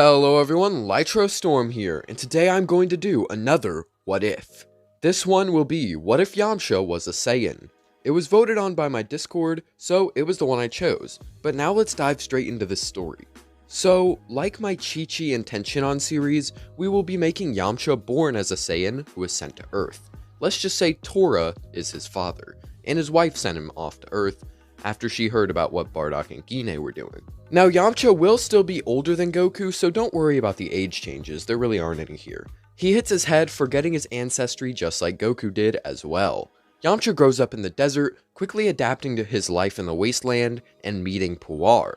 Hello everyone, Lytro Storm here, and today I'm going to do another What If. This one will be What If Yamcha was a Saiyan? It was voted on by my Discord, so it was the one I chose, but now let's dive straight into this story. So, like my Chi-Chi and Tenshinhan series, we will be making Yamcha born as a Saiyan who was sent to Earth. Let's just say Tora is his father, and his wife sent him off to Earth after she heard about what Bardock and Gine were doing. Now, Yamcha will still be older than Goku, so don't worry about the age changes, there really aren't any here. He hits his head, forgetting his ancestry just like Goku did as well. Yamcha grows up in the desert, quickly adapting to his life in the wasteland and meeting Puar.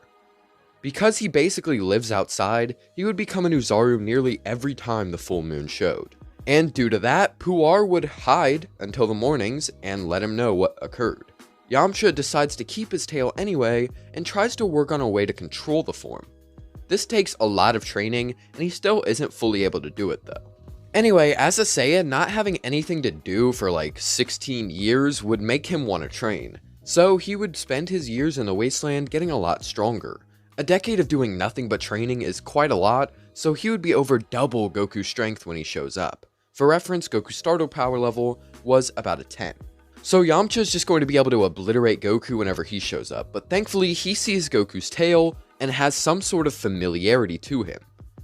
Because he basically lives outside, he would become an Uzaru nearly every time the full moon showed. And due to that, Puar would hide until the mornings and let him know what occurred. Yamcha decides to keep his tail anyway and tries to work on a way to control the form. This takes a lot of training and he still isn't fully able to do it though. Anyway, as a Saiyan, not having anything to do for like 16 years would make him want to train. So he would spend his years in the wasteland getting a lot stronger. A decade of doing nothing but training is quite a lot, so he would be over double Goku's strength when he shows up. For reference, Goku's starter power level was about a 10. So Yamcha is just going to be able to obliterate Goku whenever he shows up, but thankfully he sees Goku's tail and has some sort of familiarity to him.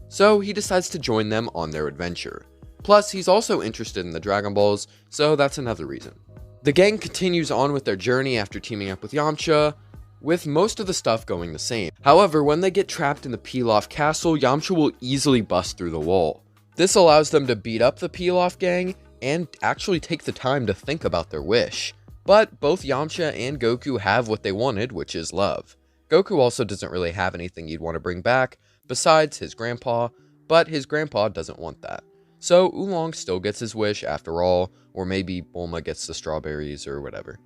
So he decides to join them on their adventure. Plus, he's also interested in the Dragon Balls, so that's another reason. The gang continues on with their journey after teaming up with Yamcha, with most of the stuff going the same. However, when they get trapped in the Pilaf castle, Yamcha will easily bust through the wall. This allows them to beat up the Pilaf gang and actually take the time to think about their wish. But both Yamcha and Goku have what they wanted, which is love. Goku also doesn't really have anything he'd want to bring back, besides his grandpa, but his grandpa doesn't want that. So Oolong still gets his wish after all, or maybe Bulma gets the strawberries or whatever.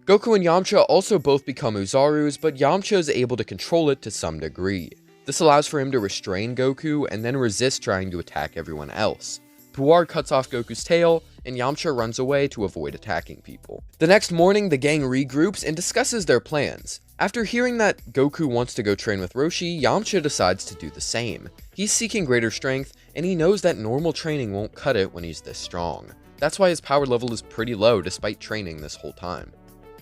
Goku and Yamcha also both become Uzarus, but Yamcha is able to control it to some degree. This allows for him to restrain Goku and then resist trying to attack everyone else. Puar cuts off Goku's tail, and Yamcha runs away to avoid attacking people. The next morning, the gang regroups and discusses their plans. After hearing that Goku wants to go train with Roshi, Yamcha decides to do the same. He's seeking greater strength, and he knows that normal training won't cut it when he's this strong. That's why his power level is pretty low despite training this whole time.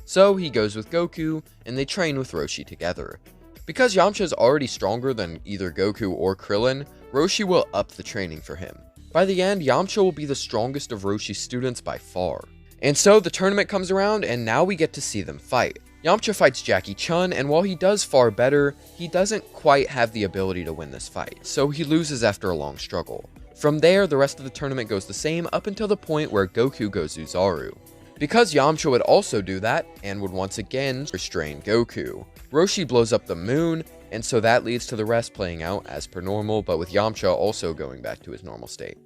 So he goes with Goku, and they train with Roshi together. Because Yamcha is already stronger than either Goku or Krillin, Roshi will up the training for him. By the end, Yamcha will be the strongest of Roshi's students by far. And so the tournament comes around, and now we get to see them fight. Yamcha fights Jackie Chun, and while he does far better, he doesn't quite have the ability to win this fight, so he loses after a long struggle. From there, the rest of the tournament goes the same up until the point where Goku goes Uzaru. Because Yamcha would also do that, and would once again restrain Goku, Roshi blows up the moon, and so that leads to the rest playing out as per normal, but with Yamcha also going back to his normal state.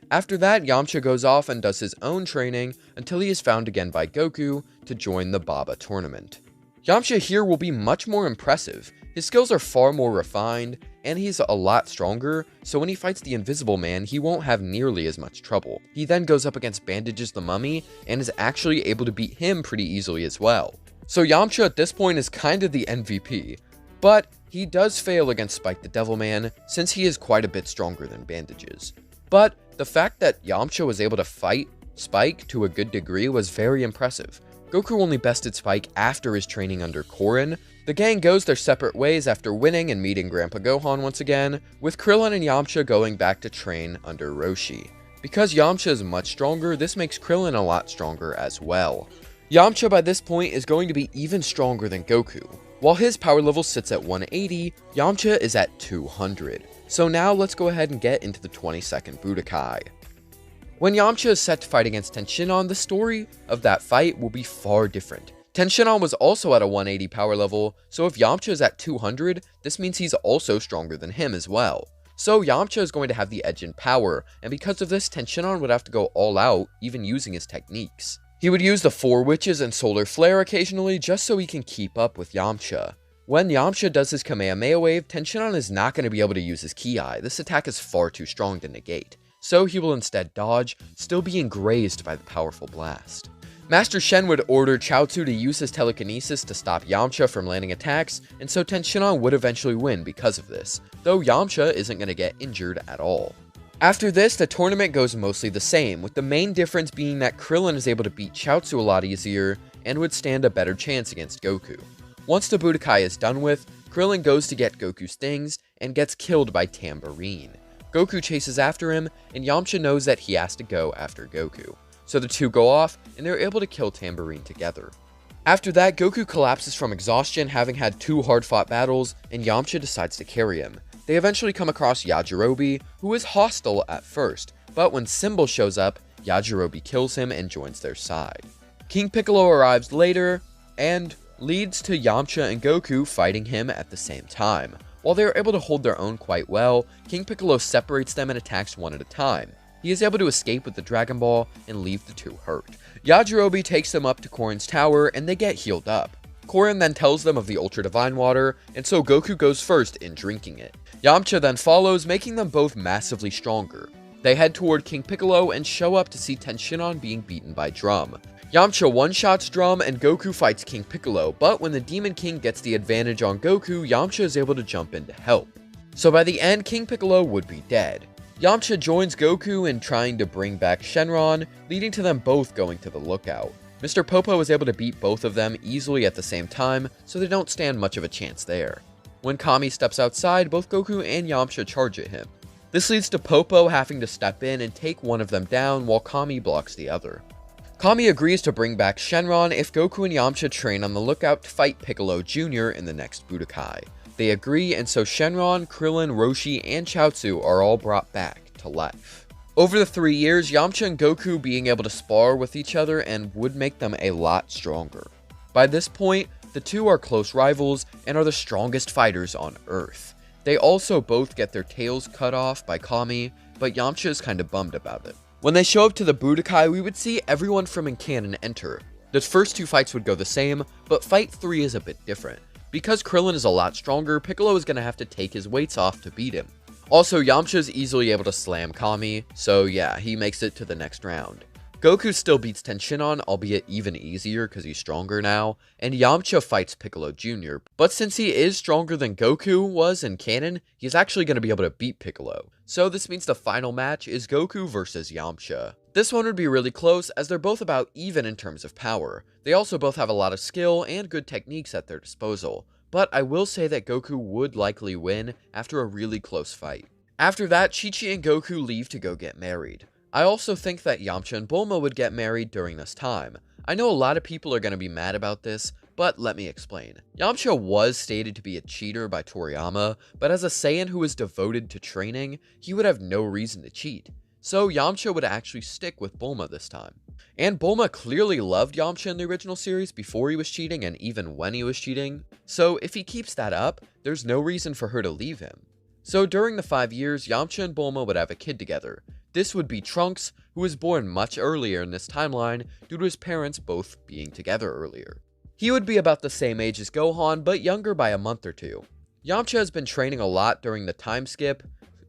After that, Yamcha goes off and does his own training until he is found again by Goku to join the Baba tournament. Yamcha here will be much more impressive. His skills are far more refined, and he's a lot stronger, so when he fights the Invisible Man, he won't have nearly as much trouble. He then goes up against Bandages the Mummy, and is actually able to beat him pretty easily as well. So Yamcha at this point is kind of the MVP, but he does fail against Spike the Devilman, since he is quite a bit stronger than Bandages. But the fact that Yamcha was able to fight Spike to a good degree was very impressive. Goku only bested Spike after his training under Korin. The gang goes their separate ways after winning and meeting Grandpa Gohan once again, with Krillin and Yamcha going back to train under Roshi. Because Yamcha is much stronger, this makes Krillin a lot stronger as well. Yamcha by this point is going to be even stronger than Goku. While his power level sits at 180, Yamcha is at 200. So now let's go ahead and get into the 22nd Budokai. When Yamcha is set to fight against Tenshinhan, the story of that fight will be far different. Tenshinhan was also at a 180 power level, so if Yamcha is at 200, this means he's also stronger than him as well. So Yamcha is going to have the edge in power, and because of this, Tenshinhan would have to go all out, even using his techniques. He would use the Four Witches and Solar Flare occasionally just so he can keep up with Yamcha. When Yamcha does his Kamehameha Wave, Tenshinhan is not going to be able to use his Ki. This attack is far too strong to negate, so he will instead dodge, still being grazed by the powerful blast. Master Shen would order Chaozu to use his telekinesis to stop Yamcha from landing attacks, and so Tenshinhan would eventually win because of this, though Yamcha isn't going to get injured at all. After this, the tournament goes mostly the same, with the main difference being that Krillin is able to beat Chaozu a lot easier and would stand a better chance against Goku. Once the Budokai is done with, Krillin goes to get Goku's things and gets killed by Tambourine. Goku chases after him, and Yamcha knows that he has to go after Goku. So the two go off, and they're able to kill Tambourine together. After that, Goku collapses from exhaustion, having had 2 hard-fought battles, and Yamcha decides to carry him. They eventually come across Yajirobe, who is hostile at first, but when Symbol shows up, Yajirobe kills him and joins their side. King Piccolo arrives later, and leads to Yamcha and Goku fighting him at the same time. While they are able to hold their own quite well, King Piccolo separates them and attacks one at a time. He is able to escape with the Dragon Ball and leave the two hurt. Yajirobe takes them up to Korin's tower and they get healed up. Korin then tells them of the Ultra Divine Water, and so Goku goes first in drinking it. Yamcha then follows, making them both massively stronger. They head toward King Piccolo and show up to see Tenshinhan being beaten by Drum. Yamcha one-shots Drum and Goku fights King Piccolo, but when the Demon King gets the advantage on Goku, Yamcha is able to jump in to help. So by the end, King Piccolo would be dead. Yamcha joins Goku in trying to bring back Shenron, leading to them both going to the lookout. Mr. Popo is able to beat both of them easily at the same time, so they don't stand much of a chance there. When Kami steps outside, both Goku and Yamcha charge at him. This leads to Popo having to step in and take one of them down while Kami blocks the other. Kami agrees to bring back Shenron if Goku and Yamcha train on the lookout to fight Piccolo Jr. in the next Budokai. They agree, and so Shenron, Krillin, Roshi, and Chaozu are all brought back to life. Over the 3 years, Yamcha and Goku being able to spar with each other and would make them a lot stronger. By this point, the two are close rivals and are the strongest fighters on Earth. They also both get their tails cut off by Kami, but Yamcha is kinda bummed about it. When they show up to the Budokai, we would see everyone from in canon enter. The first 2 fights would go the same, but fight 3 is a bit different. Because Krillin is a lot stronger, Piccolo is going to have to take his weights off to beat him. Also, Yamcha is easily able to slam Kami, so yeah, he makes it to the next round. Goku still beats Tenshinhan, albeit even easier because he's stronger now, and Yamcha fights Piccolo Jr., but since he is stronger than Goku was in canon, he's actually going to be able to beat Piccolo. So this means the final match is Goku versus Yamcha. This one would be really close as they're both about even in terms of power. They also both have a lot of skill and good techniques at their disposal, but I will say that Goku would likely win after a really close fight. After that, Chi-Chi and Goku leave to go get married. I also think that Yamcha and Bulma would get married during this time. I know a lot of people are going to be mad about this, but let me explain. Yamcha was stated to be a cheater by Toriyama, but as a Saiyan who is devoted to training, he would have no reason to cheat. So Yamcha would actually stick with Bulma this time. And Bulma clearly loved Yamcha in the original series before he was cheating and even when he was cheating. So if he keeps that up, there's no reason for her to leave him. So during the 5 years, Yamcha and Bulma would have a kid together. This would be Trunks, who was born much earlier in this timeline due to his parents both being together earlier. He would be about the same age as Gohan, but younger by a month or 2. Yamcha has been training a lot during the time skip,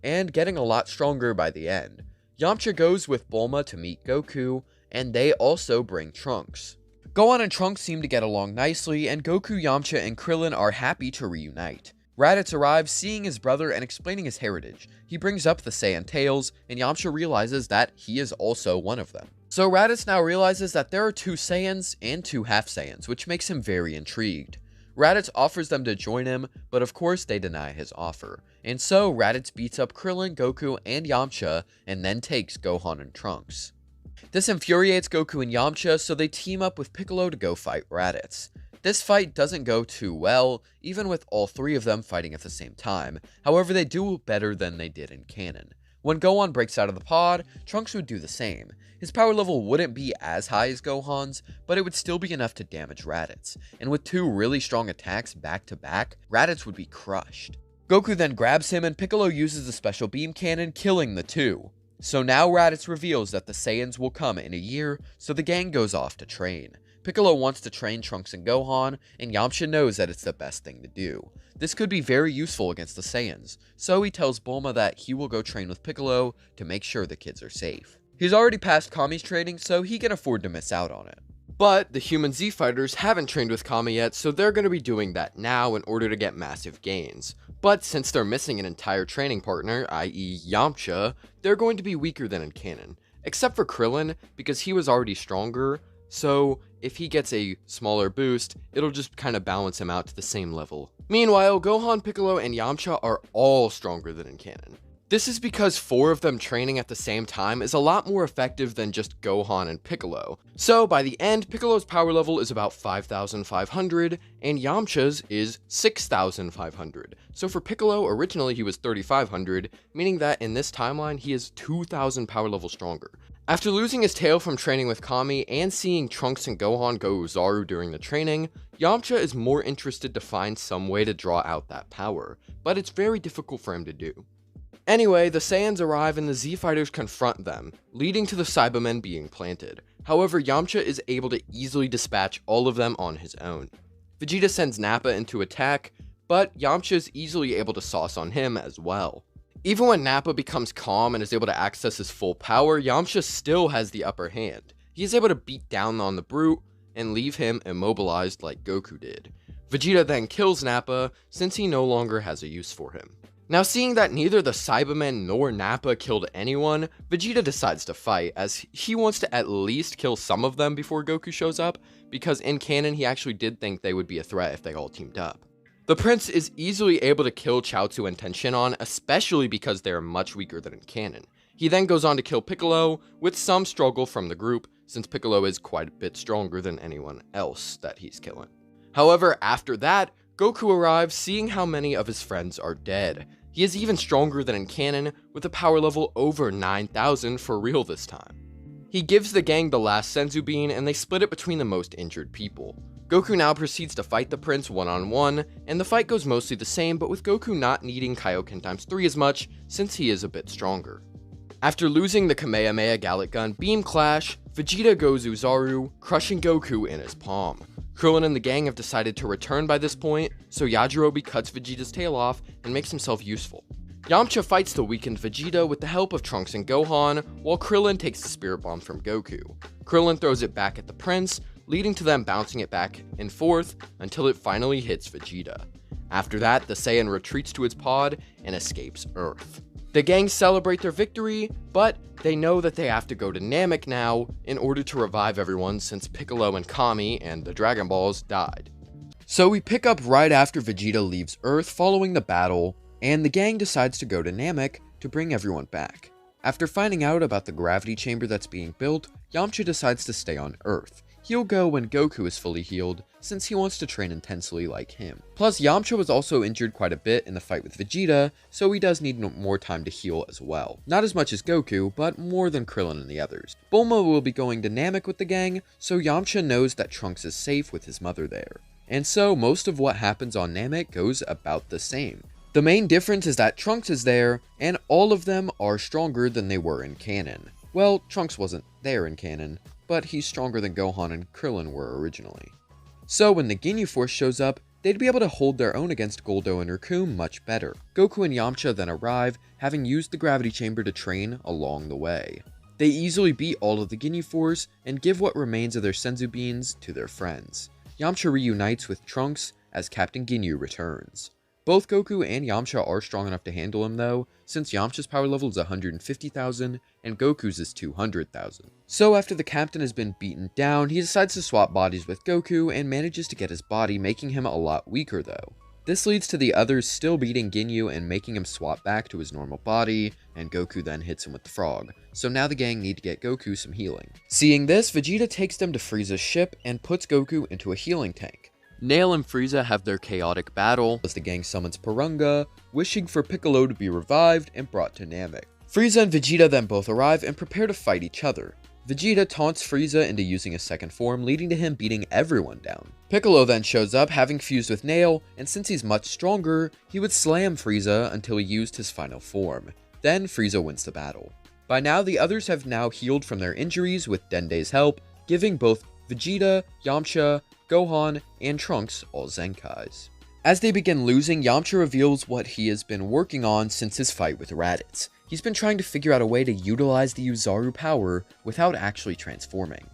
and getting a lot stronger by the end. Yamcha goes with Bulma to meet Goku, and they also bring Trunks. Gohan and Trunks seem to get along nicely, and Goku, Yamcha, and Krillin are happy to reunite. Raditz arrives, seeing his brother and explaining his heritage. He brings up the Saiyan tails, and Yamcha realizes that he is also one of them. So Raditz now realizes that there are 2 Saiyans and 2 half Saiyans, which makes him very intrigued. Raditz offers them to join him, but of course they deny his offer. And so Raditz beats up Krillin, Goku, and Yamcha, and then takes Gohan and Trunks. This infuriates Goku and Yamcha, so they team up with Piccolo to go fight Raditz. This fight doesn't go too well, even with all 3 of them fighting at the same time. However, they do better than they did in canon. When Gohan breaks out of the pod, Trunks would do the same. His power level wouldn't be as high as Gohan's, but it would still be enough to damage Raditz. And with 2 really strong attacks back to back, Raditz would be crushed. Goku then grabs him and Piccolo uses the special beam cannon, killing the 2. So now Raditz reveals that the Saiyans will come in a year, so the gang goes off to train. Piccolo wants to train Trunks and Gohan, and Yamcha knows that it's the best thing to do. This could be very useful against the Saiyans, so he tells Bulma that he will go train with Piccolo to make sure the kids are safe. He's already passed Kami's training, so he can afford to miss out on it. But the human Z fighters haven't trained with Kami yet, so they're going to be doing that now in order to get massive gains. But since they're missing an entire training partner, i.e. Yamcha, they're going to be weaker than in canon. Except for Krillin, because he was already stronger, so if he gets a smaller boost, it'll just kind of balance him out to the same level. Meanwhile, Gohan, Piccolo, and Yamcha are all stronger than in canon. This is because 4 of them training at the same time is a lot more effective than just Gohan and Piccolo. So by the end, Piccolo's power level is about 5,500 and Yamcha's is 6,500. So for Piccolo, originally he was 3,500, meaning that in this timeline he is 2,000 power level stronger. After losing his tail from training with Kami and seeing Trunks and Gohan go Uzaru during the training, Yamcha is more interested to find some way to draw out that power, but it's very difficult for him to do. Anyway, the Saiyans arrive and the Z-Fighters confront them, leading to the Cybermen being planted. However, Yamcha is able to easily dispatch all of them on his own. Vegeta sends Nappa into attack, but Yamcha is easily able to sauce on him as well. Even when Nappa becomes calm and is able to access his full power, Yamcha still has the upper hand. He is able to beat down on the brute and leave him immobilized like Goku did. Vegeta then kills Nappa since he no longer has a use for him. Now, seeing that neither the Cybermen nor Nappa killed anyone, Vegeta decides to fight, as he wants to at least kill some of them before Goku shows up, because in canon he actually did think they would be a threat if they all teamed up. The Prince is easily able to kill Chaozu and Tenshinhan, especially because they are much weaker than in canon. He then goes on to kill Piccolo, with some struggle from the group, since Piccolo is quite a bit stronger than anyone else that he's killing. However, after that, Goku arrives, seeing how many of his friends are dead. He is even stronger than in canon, with a power level over 9,000 for real this time. He gives the gang the last Senzu Bean, and they split it between the most injured people. Goku now proceeds to fight the Prince one-on-one, and the fight goes mostly the same, but with Goku not needing Kaioken x3 as much, since he is a bit stronger. After losing the Kamehameha Gallic Gun Beam Clash, Vegeta goes Uzaru, crushing Goku in his palm. Krillin and the gang have decided to return by this point, so Yajirobe cuts Vegeta's tail off and makes himself useful. Yamcha fights the weakened Vegeta with the help of Trunks and Gohan, while Krillin takes the Spirit Bomb from Goku. Krillin throws it back at the Prince, leading to them bouncing it back and forth until it finally hits Vegeta. After that, the Saiyan retreats to its pod and escapes Earth. The gang celebrate their victory, but they know that they have to go to Namek now in order to revive everyone since Piccolo and Kami and the Dragon Balls died. So we pick up right after Vegeta leaves Earth following the battle, and the gang decides to go to Namek to bring everyone back. After finding out about the gravity chamber that's being built, Yamcha decides to stay on Earth. He'll go when Goku is fully healed, since he wants to train intensely like him. Plus, Yamcha was also injured quite a bit in the fight with Vegeta, so he does need more time to heal as well. Not as much as Goku, but more than Krillin and the others. Bulma will be going to Namek with the gang, so Yamcha knows that Trunks is safe with his mother there. And so, most of what happens on Namek goes about the same. The main difference is that Trunks is there, and all of them are stronger than they were in canon. Well, Trunks wasn't there in canon, but he's stronger than Gohan and Krillin were originally. So when the Ginyu Force shows up, they'd be able to hold their own against Goldo and Recoome much better. Goku and Yamcha then arrive, having used the gravity chamber to train along the way. They easily beat all of the Ginyu Force and give what remains of their Senzu Beans to their friends. Yamcha reunites with Trunks as Captain Ginyu returns. Both Goku and Yamcha are strong enough to handle him though, since Yamcha's power level is 150,000 and Goku's is 200,000. So after the captain has been beaten down, he decides to swap bodies with Goku and manages to get his body, making him a lot weaker though. This leads to the others still beating Ginyu and making him swap back to his normal body, and Goku then hits him with the frog. So now the gang need to get Goku some healing. Seeing this, Vegeta takes them to Frieza's ship and puts Goku into a healing tank. Nail and Frieza have their chaotic battle as the gang summons Porunga, wishing for Piccolo to be revived and brought to Namek. Frieza and Vegeta then both arrive and prepare to fight each other. Vegeta taunts Frieza into using a second form, leading to him beating everyone down. Piccolo then shows up, having fused with Nail, and since he's much stronger, he would slam Frieza until he used his final form. Then Frieza wins the battle. By now, the others have now healed from their injuries with Dende's help, giving both Vegeta, Yamcha, Gohan, and Trunks all Zenkais. As they begin losing, Yamcha reveals what he has been working on since his fight with Raditz. He's been trying to figure out a way to utilize the Uzaru power without actually transforming.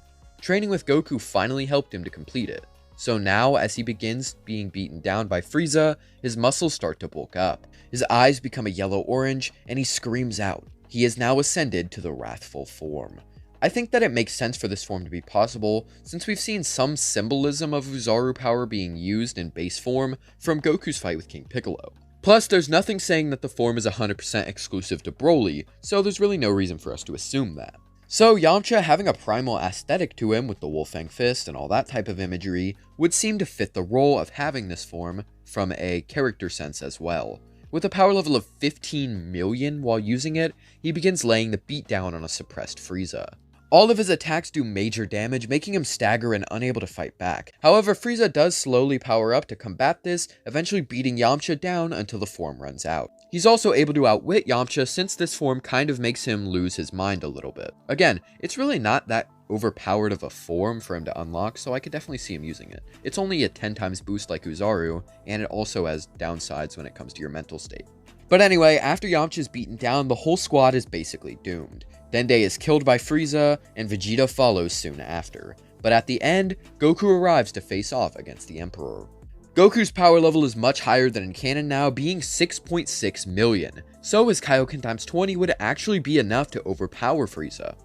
Training with Goku finally helped him to complete it. So now, as he begins being beaten down by Frieza, his muscles start to bulk up. His eyes become a yellow-orange, and he screams out. He is now ascended to the Wrathful form. I think that it makes sense for this form to be possible, since we've seen some symbolism of Uzaru power being used in base form from Goku's fight with King Piccolo. Plus, there's nothing saying that the form is 100% exclusive to Broly, so there's really no reason for us to assume that. So Yamcha having a primal aesthetic to him with the Wolfang Fist and all that type of imagery would seem to fit the role of having this form from a character sense as well. With a power level of 15 million while using it, he begins laying the beat down on a suppressed Frieza. All of his attacks do major damage, making him stagger and unable to fight back. However, Frieza does slowly power up to combat this, eventually beating Yamcha down until the form runs out. He's also able to outwit Yamcha since this form kind of makes him lose his mind a little bit. Again, it's really not that overpowered of a form for him to unlock, so I could definitely see him using it. It's only a 10 times boost like Uzaru, and it also has downsides when it comes to your mental state. But anyway, after Yamcha is beaten down, the whole squad is basically doomed. Dende is killed by Frieza, and Vegeta follows soon after. But at the end, Goku arrives to face off against the Emperor. Goku's power level is much higher than in canon now, being 6.6 million, so his Kaioken times 20 would actually be enough to overpower Frieza.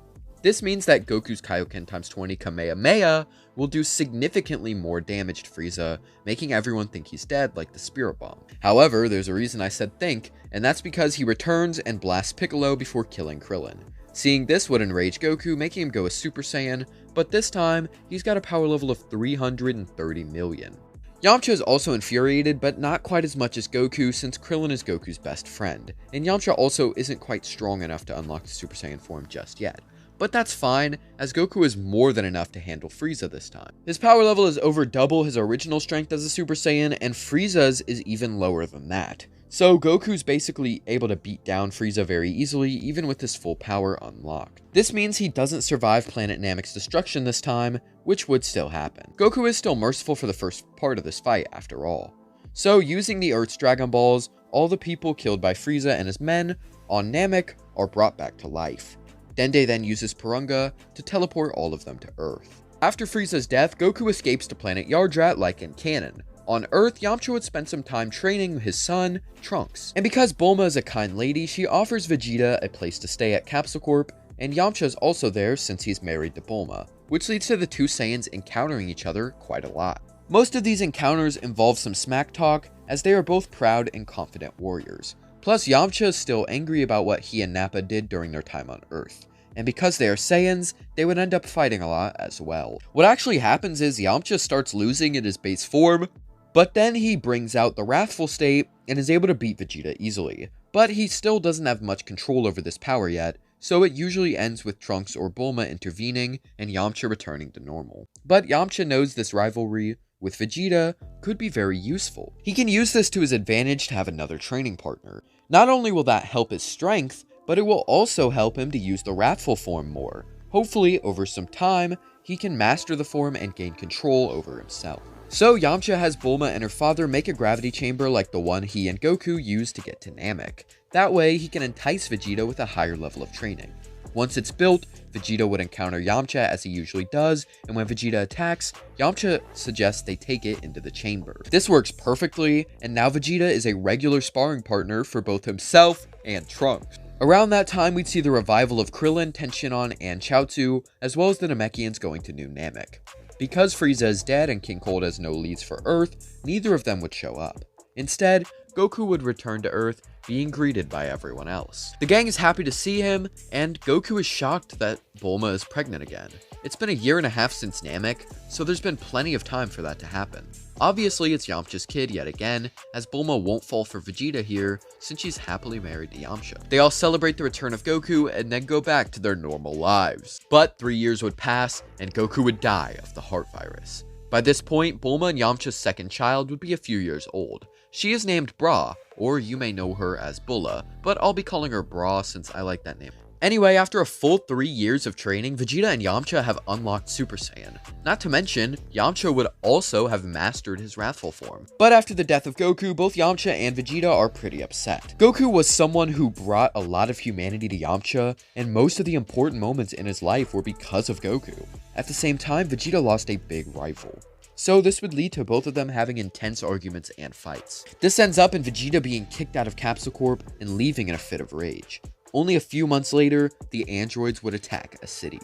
This means that Goku's Kaioken times 20 Kamehameha will do significantly more damage to Frieza, making everyone think he's dead like the Spirit Bomb. However, there's a reason I said think, and that's because he returns and blasts Piccolo before killing Krillin. Seeing this would enrage Goku, making him go a Super Saiyan, but this time, he's got a power level of 330 million. Yamcha is also infuriated, but not quite as much as Goku since Krillin is Goku's best friend, and Yamcha also isn't quite strong enough to unlock the Super Saiyan form just yet. But that's fine, as Goku is more than enough to handle Frieza this time. His power level is over double his original strength as a Super Saiyan, and Frieza's is even lower than that. So Goku's basically able to beat down Frieza very easily, even with his full power unlocked. This means he doesn't survive Planet Namek's destruction this time, which would still happen. Goku is still merciful for the first part of this fight, after all. So using the Earth's Dragon Balls, all the people killed by Frieza and his men on Namek are brought back to life. Dende then uses Porunga to teleport all of them to Earth. After Frieza's death, Goku escapes to planet Yardrat like in canon. On Earth, Yamcha would spend some time training his son, Trunks. And because Bulma is a kind lady, she offers Vegeta a place to stay at Capsule Corp, and Yamcha is also there since he's married to Bulma, which leads to the two Saiyans encountering each other quite a lot. Most of these encounters involve some smack talk, as they are both proud and confident warriors. Plus, Yamcha is still angry about what he and Nappa did during their time on Earth. And because they are Saiyans, they would end up fighting a lot as well. What actually happens is Yamcha starts losing in his base form, but then he brings out the Wrathful state and is able to beat Vegeta easily. But he still doesn't have much control over this power yet, so it usually ends with Trunks or Bulma intervening and Yamcha returning to normal. But Yamcha knows this rivalry with Vegeta could be very useful. He can use this to his advantage to have another training partner. Not only will that help his strength, but it will also help him to use the Wrathful form more. Hopefully, over some time, he can master the form and gain control over himself. So Yamcha has Bulma and her father make a gravity chamber like the one he and Goku used to get to Namek. That way, he can entice Vegeta with a higher level of training. Once it's built, Vegeta would encounter Yamcha as he usually does, and when Vegeta attacks, Yamcha suggests they take it into the chamber. This works perfectly, and now Vegeta is a regular sparring partner for both himself and Trunks. Around that time, we'd see the revival of Krillin, Tenshinhan, and Chaozu, as well as the Namekians going to New Namek. Because Frieza is dead and King Cold has no leads for Earth, neither of them would show up. Instead, Goku would return to Earth, being greeted by everyone else. The gang is happy to see him, and Goku is shocked that Bulma is pregnant again. It's been a year and a half since Namek, so there's been plenty of time for that to happen. Obviously, it's Yamcha's kid yet again, as Bulma won't fall for Vegeta here, since she's happily married to Yamcha. They all celebrate the return of Goku, and then go back to their normal lives. But 3 years would pass, and Goku would die of the heart virus. By this point, Bulma and Yamcha's second child would be a few years old. She is named Bra, or you may know her as Bulla, but I'll be calling her Bra since I like that name. Anyway, after a full 3 years of training, Vegeta and Yamcha have unlocked Super Saiyan. Not to mention, Yamcha would also have mastered his Wrathful form. But after the death of Goku, both Yamcha and Vegeta are pretty upset. Goku was someone who brought a lot of humanity to Yamcha, and most of the important moments in his life were because of Goku. At the same time, Vegeta lost a big rival. So this would lead to both of them having intense arguments and fights. This ends up in Vegeta being kicked out of Capsule Corp and leaving in a fit of rage. Only a few months later, the androids would attack a city.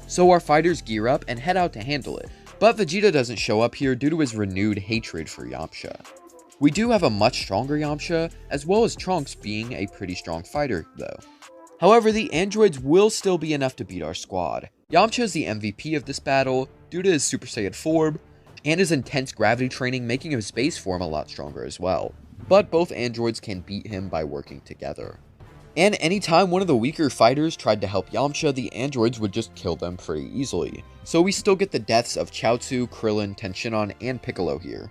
So our fighters gear up and head out to handle it. But Vegeta doesn't show up here due to his renewed hatred for Yamcha. We do have a much stronger Yamcha, as well as Trunks being a pretty strong fighter though. However, the androids will still be enough to beat our squad. Yamcha is the MVP of this battle due to his Super Saiyan form, and his intense gravity training making his base form a lot stronger as well. But both androids can beat him by working together. And anytime one of the weaker fighters tried to help Yamcha, the androids would just kill them pretty easily. So we still get the deaths of Chaozu, Krillin, Tenshinhan, and Piccolo here.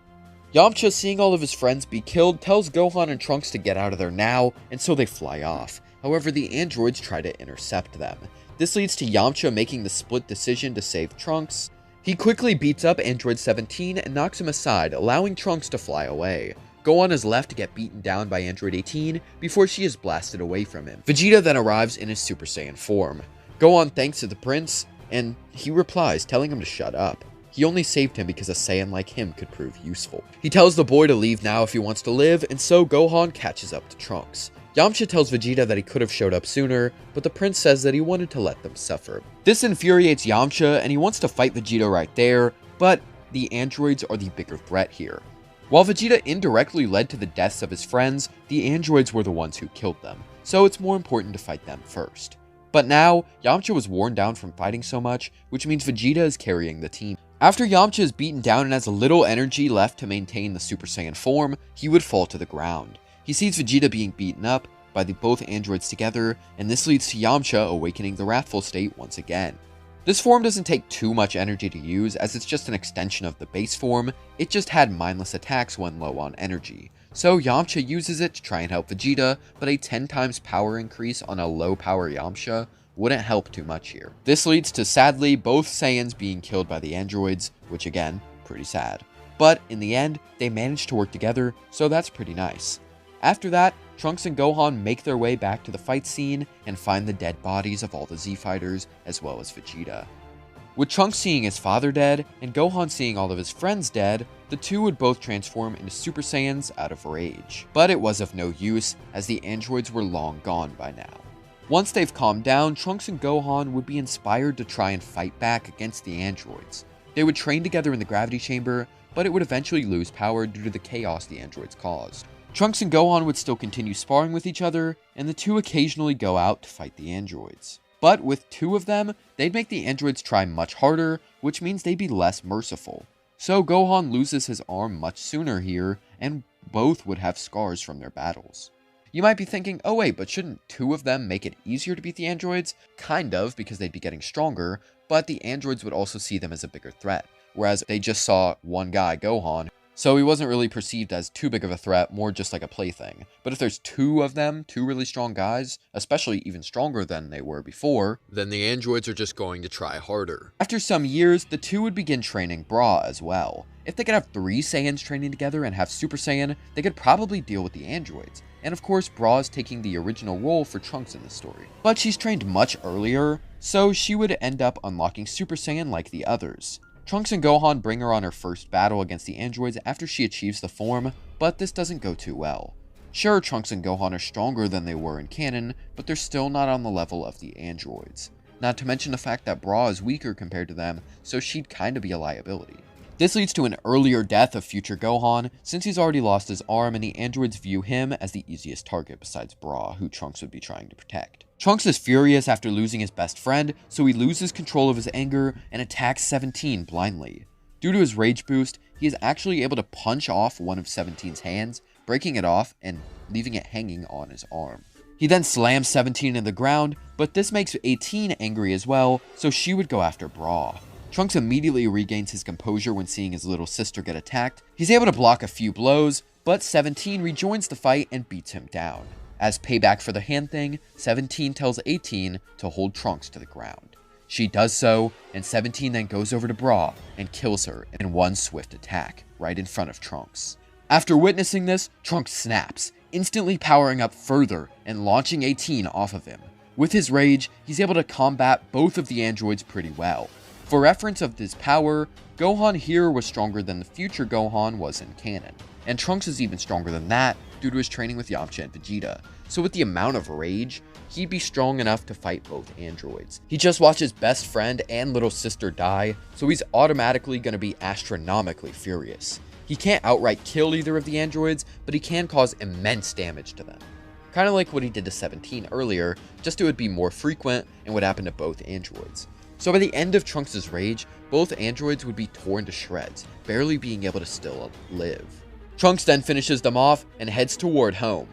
Yamcha, seeing all of his friends be killed, tells Gohan and Trunks to get out of there now, and so they fly off. However, the androids try to intercept them. This leads to Yamcha making the split decision to save Trunks. He quickly beats up Android 17 and knocks him aside, allowing Trunks to fly away. Gohan is left to get beaten down by Android 18 before she is blasted away from him. Vegeta then arrives in his Super Saiyan form. Gohan thanks to the prince, and he replies, telling him to shut up. He only saved him because a Saiyan like him could prove useful. He tells the boy to leave now if he wants to live, and so Gohan catches up to Trunks. Yamcha tells Vegeta that he could have showed up sooner, but the prince says that he wanted to let them suffer. This infuriates Yamcha, and he wants to fight Vegeta right there, but the androids are the bigger threat here. While Vegeta indirectly led to the deaths of his friends, the androids were the ones who killed them, so it's more important to fight them first. But now, Yamcha was worn down from fighting so much, which means Vegeta is carrying the team. After Yamcha is beaten down and has little energy left to maintain the Super Saiyan form, he would fall to the ground. He sees Vegeta being beaten up by both androids together, and this leads to Yamcha awakening the Wrathful state once again. This form doesn't take too much energy to use, as it's just an extension of the base form. It just had mindless attacks when low on energy. So Yamcha uses it to try and help Vegeta, but a 10 times power increase on a low power Yamcha wouldn't help too much here. This leads to, sadly, both Saiyans being killed by the androids, which again, pretty sad. But in the end, they managed to work together, so that's pretty nice. After that, Trunks and Gohan make their way back to the fight scene and find the dead bodies of all the Z fighters as well as Vegeta. With Trunks seeing his father dead and Gohan seeing all of his friends dead, the two would both transform into Super Saiyans out of rage. But it was of no use, as the androids were long gone by now. Once they've calmed down, Trunks and Gohan would be inspired to try and fight back against the androids. They would train together in the gravity chamber, but it would eventually lose power due to the chaos the androids caused. Trunks and Gohan would still continue sparring with each other, and the two occasionally go out to fight the androids. But with two of them, they'd make the androids try much harder, which means they'd be less merciful. So Gohan loses his arm much sooner here, and both would have scars from their battles. You might be thinking, oh wait, but shouldn't two of them make it easier to beat the androids? Kind of, because they'd be getting stronger, but the androids would also see them as a bigger threat, whereas they just saw one guy, Gohan, so he wasn't really perceived as too big of a threat, more just like a plaything. But if there's two of them, two really strong guys, especially even stronger than they were before, then the androids are just going to try harder. After some years, the two would begin training Bra as well. If they could have 3 Saiyans training together and have Super Saiyan, they could probably deal with the androids. And of course, Bra is taking the original role for Trunks in this story. But she's trained much earlier, so she would end up unlocking Super Saiyan like the others. Trunks and Gohan bring her on her first battle against the androids after she achieves the form, but this doesn't go too well. Sure, Trunks and Gohan are stronger than they were in canon, but they're still not on the level of the androids. Not to mention the fact that Bra is weaker compared to them, so she'd kinda be a liability. This leads to an earlier death of future Gohan, since he's already lost his arm and the androids view him as the easiest target besides Bra, who Trunks would be trying to protect. Trunks is furious after losing his best friend, so he loses control of his anger and attacks 17 blindly. Due to his rage boost, he is actually able to punch off one of 17's hands, breaking it off and leaving it hanging on his arm. He then slams 17 in the ground, but this makes 18 angry as well, so she would go after Bra. Trunks immediately regains his composure when seeing his little sister get attacked. He's able to block a few blows, but 17 rejoins the fight and beats him down. As payback for the hand thing, 17 tells 18 to hold Trunks to the ground. She does so, and 17 then goes over to Bra and kills her in one swift attack, right in front of Trunks. After witnessing this, Trunks snaps, instantly powering up further and launching 18 off of him. With his rage, he's able to combat both of the androids pretty well. For reference of his power, Gohan here was stronger than the future Gohan was in canon, and Trunks is even stronger than that due to his training with Yamcha and Vegeta. So with the amount of rage, he'd be strong enough to fight both androids. He just watched his best friend and little sister die, so he's automatically going to be astronomically furious. He can't outright kill either of the androids, but he can cause immense damage to them. Kind of like what he did to 17 earlier, just it would be more frequent and would happen to both androids. So by the end of Trunks' rage, both androids would be torn to shreds, barely being able to still live. Trunks then finishes them off and heads toward home.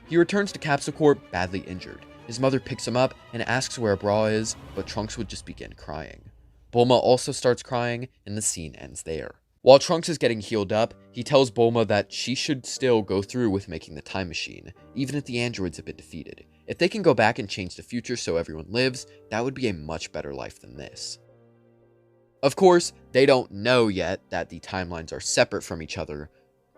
He returns to Capsule Corp badly injured. His mother picks him up and asks where Bra is, but Trunks would just begin crying. Bulma also starts crying, and the scene ends there. While Trunks is getting healed up, he tells Bulma that she should still go through with making the time machine, even if the androids have been defeated. If they can go back and change the future so everyone lives, that would be a much better life than this. Of course, they don't know yet that the timelines are separate from each other,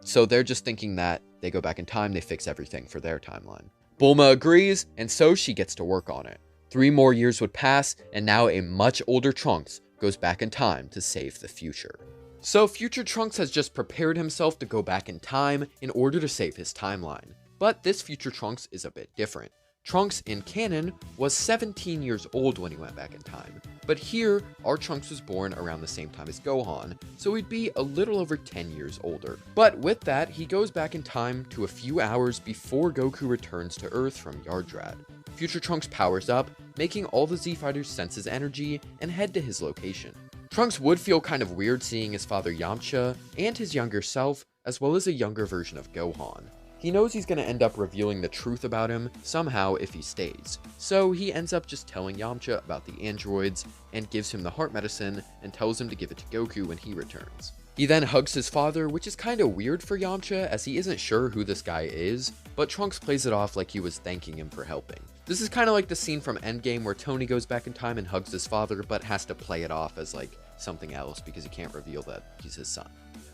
so they're just thinking that they go back in time, they fix everything for their timeline. Bulma agrees, and so she gets to work on it. 3 more years would pass, and now a much older Trunks goes back in time to save the future. So future Trunks has just prepared himself to go back in time in order to save his timeline. But this future Trunks is a bit different. Trunks in canon was 17 years old when he went back in time, but here our Trunks was born around the same time as Gohan, so he'd be a little over 10 years older. But with that, he goes back in time to a few hours before Goku returns to Earth from Yardrat. Future Trunks powers up, making all the Z Fighters sense his energy and head to his location. Trunks would feel kind of weird seeing his father Yamcha and his younger self, as well as a younger version of Gohan. He knows he's going to end up revealing the truth about him somehow if he stays, so he ends up just telling Yamcha about the androids and gives him the heart medicine and tells him to give it to Goku when he returns. He then hugs his father, which is kind of weird for Yamcha as he isn't sure who this guy is, but Trunks plays it off like he was thanking him for helping. This is kind of like the scene from Endgame where Tony goes back in time and hugs his father, but has to play it off as like something else because he can't reveal that he's his son.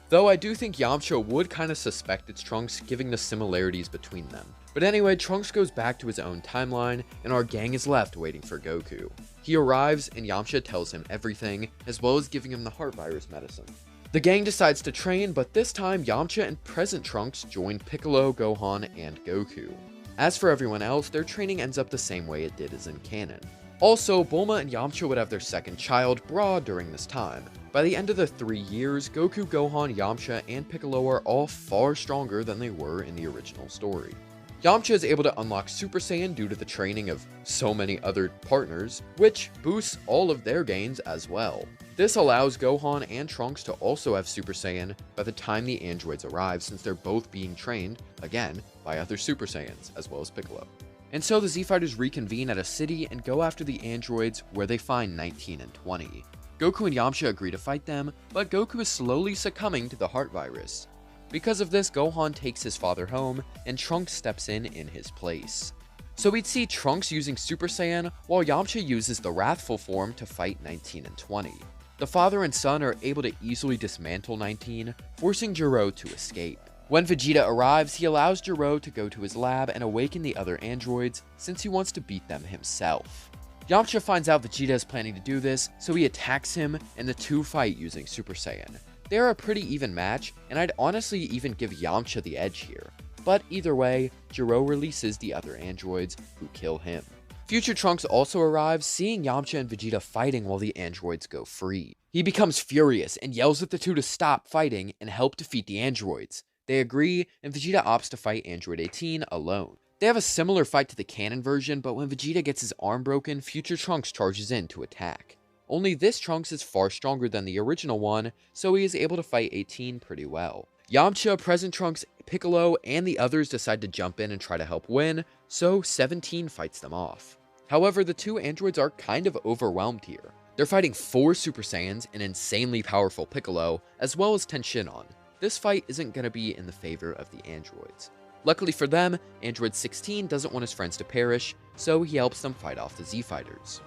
Though I do think Yamcha would kind of suspect it's Trunks, given the similarities between them. But anyway, Trunks goes back to his own timeline, and our gang is left waiting for Goku. He arrives, and Yamcha tells him everything, as well as giving him the heart virus medicine. The gang decides to train, but this time Yamcha and present Trunks join Piccolo, Gohan, and Goku. As for everyone else, their training ends up the same way it did as in canon. Also, Bulma and Yamcha would have their second child, Bra, during this time. By the end of the 3 years, Goku, Gohan, Yamcha, and Piccolo are all far stronger than they were in the original story. Yamcha is able to unlock Super Saiyan due to the training of so many other partners, which boosts all of their gains as well. This allows Gohan and Trunks to also have Super Saiyan by the time the androids arrive, since they're both being trained, again, by other Super Saiyans, as well as Piccolo. And so the Z-Fighters reconvene at a city and go after the androids, where they find 19 and 20. Goku and Yamcha agree to fight them, but Goku is slowly succumbing to the heart virus. Because of this, Gohan takes his father home, and Trunks steps in his place. So we'd see Trunks using Super Saiyan, while Yamcha uses the Wrathful form to fight 19 and 20. The father and son are able to easily dismantle 19, forcing Gero to escape. When Vegeta arrives, he allows Gero to go to his lab and awaken the other androids, since he wants to beat them himself. Yamcha finds out Vegeta is planning to do this, so he attacks him, and the two fight using Super Saiyan. They are a pretty even match, and I'd honestly even give Yamcha the edge here. But either way, Gero releases the other androids, who kill him. Future Trunks also arrives, seeing Yamcha and Vegeta fighting while the androids go free. He becomes furious and yells at the two to stop fighting and help defeat the androids. They agree, and Vegeta opts to fight Android 18 alone. They have a similar fight to the canon version, but when Vegeta gets his arm broken, Future Trunks charges in to attack. Only this Trunks is far stronger than the original one, so he is able to fight 18 pretty well. Yamcha, present Trunks, Piccolo, and the others decide to jump in and try to help win, so 17 fights them off. However, the two androids are kind of overwhelmed here. They're fighting 4 Super Saiyans, an insanely powerful Piccolo, as well as Tenshinhan. This fight isn't going to be in the favor of the androids. Luckily for them, Android 16 doesn't want his friends to perish, so he helps them fight off the Z-Fighters.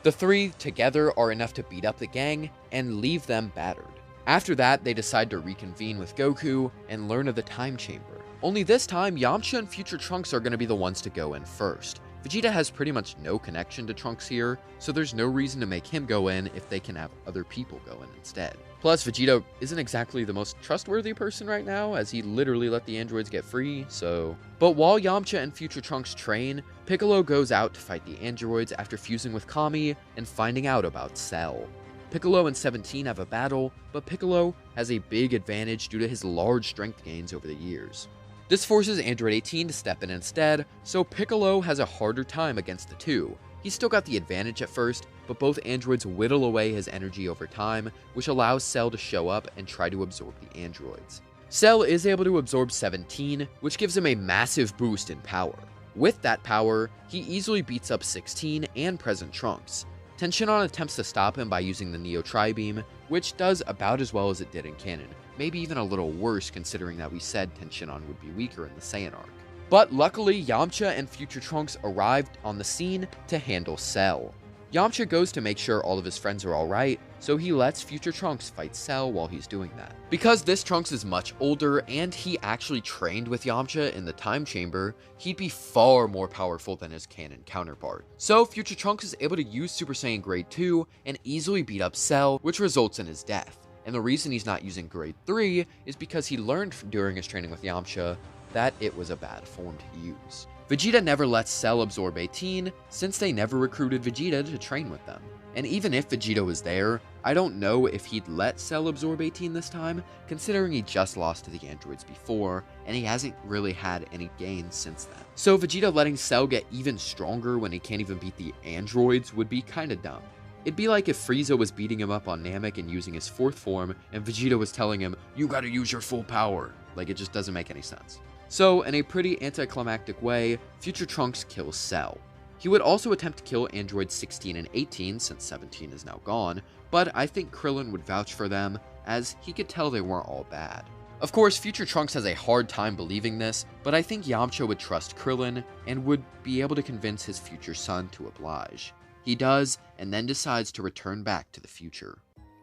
The three together are enough to beat up the gang and leave them battered. After that, they decide to reconvene with Goku and learn of the Time Chamber. Only this time, Yamcha and future Trunks are going to be the ones to go in first. Vegeta has pretty much no connection to Trunks here, so there's no reason to make him go in if they can have other people go in instead. Plus, Vegeta isn't exactly the most trustworthy person right now, as he literally let the androids get free, so... But while Yamcha and future Trunks train, Piccolo goes out to fight the androids after fusing with Kami and finding out about Cell. Piccolo and 17 have a battle, but Piccolo has a big advantage due to his large strength gains over the years. This forces Android 18 to step in instead, so Piccolo has a harder time against the two. He's still got the advantage at first, but both androids whittle away his energy over time, which allows Cell to show up and try to absorb the androids. Cell is able to absorb 17, which gives him a massive boost in power. With that power, he easily beats up 16 and present Trunks. Tenshinhan attempts to stop him by using the Neo Tri-Beam, which does about as well as it did in canon, maybe even a little worse considering that we said Tenshinhan would be weaker in the Saiyan arc. But luckily, Yamcha and future Trunks arrived on the scene to handle Cell. Yamcha goes to make sure all of his friends are alright, so he lets future Trunks fight Cell while he's doing that. Because this Trunks is much older and he actually trained with Yamcha in the Time Chamber, he'd be far more powerful than his canon counterpart. So future Trunks is able to use Super Saiyan Grade 2 and easily beat up Cell, which results in his death. And the reason he's not using Grade 3 is because he learned during his training with Yamcha that it was a bad form to use. Vegeta never lets Cell absorb 18, since they never recruited Vegeta to train with them. And even if Vegeta was there, I don't know if he'd let Cell absorb 18 this time, considering he just lost to the androids before, and he hasn't really had any gains since then. So Vegeta letting Cell get even stronger when he can't even beat the androids would be kinda dumb. It'd be like if Frieza was beating him up on Namek and using his fourth form, and Vegeta was telling him, "You gotta use your full power." Like, it just doesn't make any sense. So, in a pretty anticlimactic way, future Trunks kills Cell. He would also attempt to kill androids 16 and 18, since 17 is now gone, but I think Krillin would vouch for them, as he could tell they weren't all bad. Of course, future Trunks has a hard time believing this, but I think Yamcha would trust Krillin, and would be able to convince his future son to oblige. He does, and then decides to return back to the future.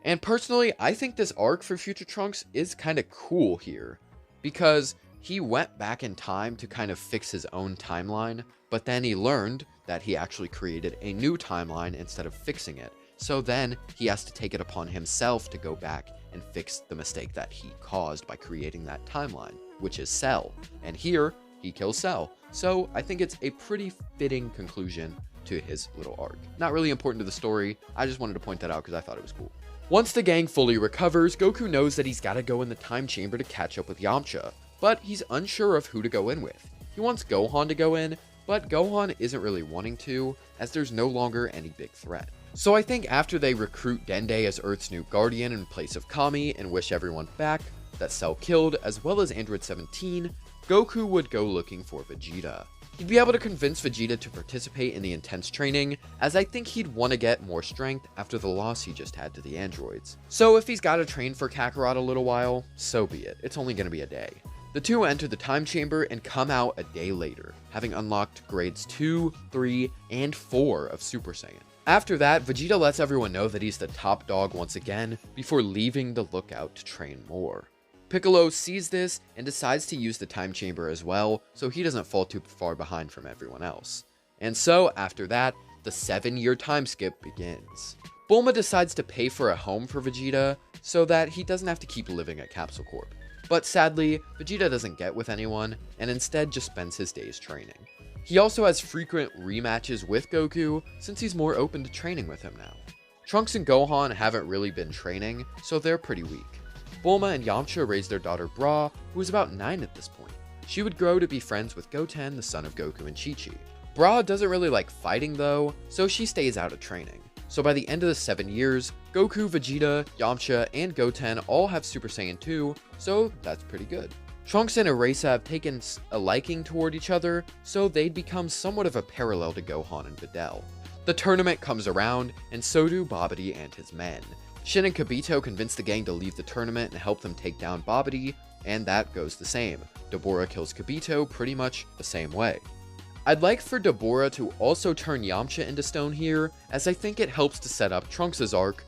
And personally, I think this arc for future Trunks is kinda cool here, because he went back in time to kind of fix his own timeline, but then he learned that he actually created a new timeline instead of fixing it. So then he has to take it upon himself to go back and fix the mistake that he caused by creating that timeline, which is Cell. And here, he kills Cell. So I think it's a pretty fitting conclusion to his little arc. Not really important to the story, I just wanted to point that out because I thought it was cool. Once the gang fully recovers, Goku knows that he's gotta go in the Time Chamber to catch up with Yamcha. But he's unsure of who to go in with. He wants Gohan to go in, but Gohan isn't really wanting to, as there's no longer any big threat. So I think after they recruit Dende as Earth's new guardian in place of Kami and wish everyone back that Cell killed, as well as Android 17, Goku would go looking for Vegeta. He'd be able to convince Vegeta to participate in the intense training, as I think he'd want to get more strength after the loss he just had to the androids. So if he's gotta train for Kakarot a little while, so be it. It's only gonna be a day. The two enter the Time Chamber and come out a day later, having unlocked grades 2, 3, and 4 of Super Saiyan. After that, Vegeta lets everyone know that he's the top dog once again, before leaving the lookout to train more. Piccolo sees this and decides to use the Time Chamber as well, so he doesn't fall too far behind from everyone else. And so, after that, the 7-year time skip begins. Bulma decides to pay for a home for Vegeta, so that he doesn't have to keep living at Capsule Corp. But sadly, Vegeta doesn't get with anyone, and instead just spends his days training. He also has frequent rematches with Goku, since he's more open to training with him now. Trunks and Gohan haven't really been training, so they're pretty weak. Bulma and Yamcha raised their daughter Bra, who was about 9 at this point. She would grow to be friends with Goten, the son of Goku and Chi-Chi. Bra doesn't really like fighting though, so she stays out of training. So by the end of the 7 years, Goku, Vegeta, Yamcha, and Goten all have Super Saiyan 2, so that's pretty good. Trunks and Erasa have taken a liking toward each other, so they'd become somewhat of a parallel to Gohan and Videl. The tournament comes around, and so do Babidi and his men. Shin and Kibito convince the gang to leave the tournament and help them take down Babidi, and that goes the same. Dabura kills Kibito pretty much the same way. I'd like for Dabura to also turn Yamcha into stone here, as I think it helps to set up Trunks' arc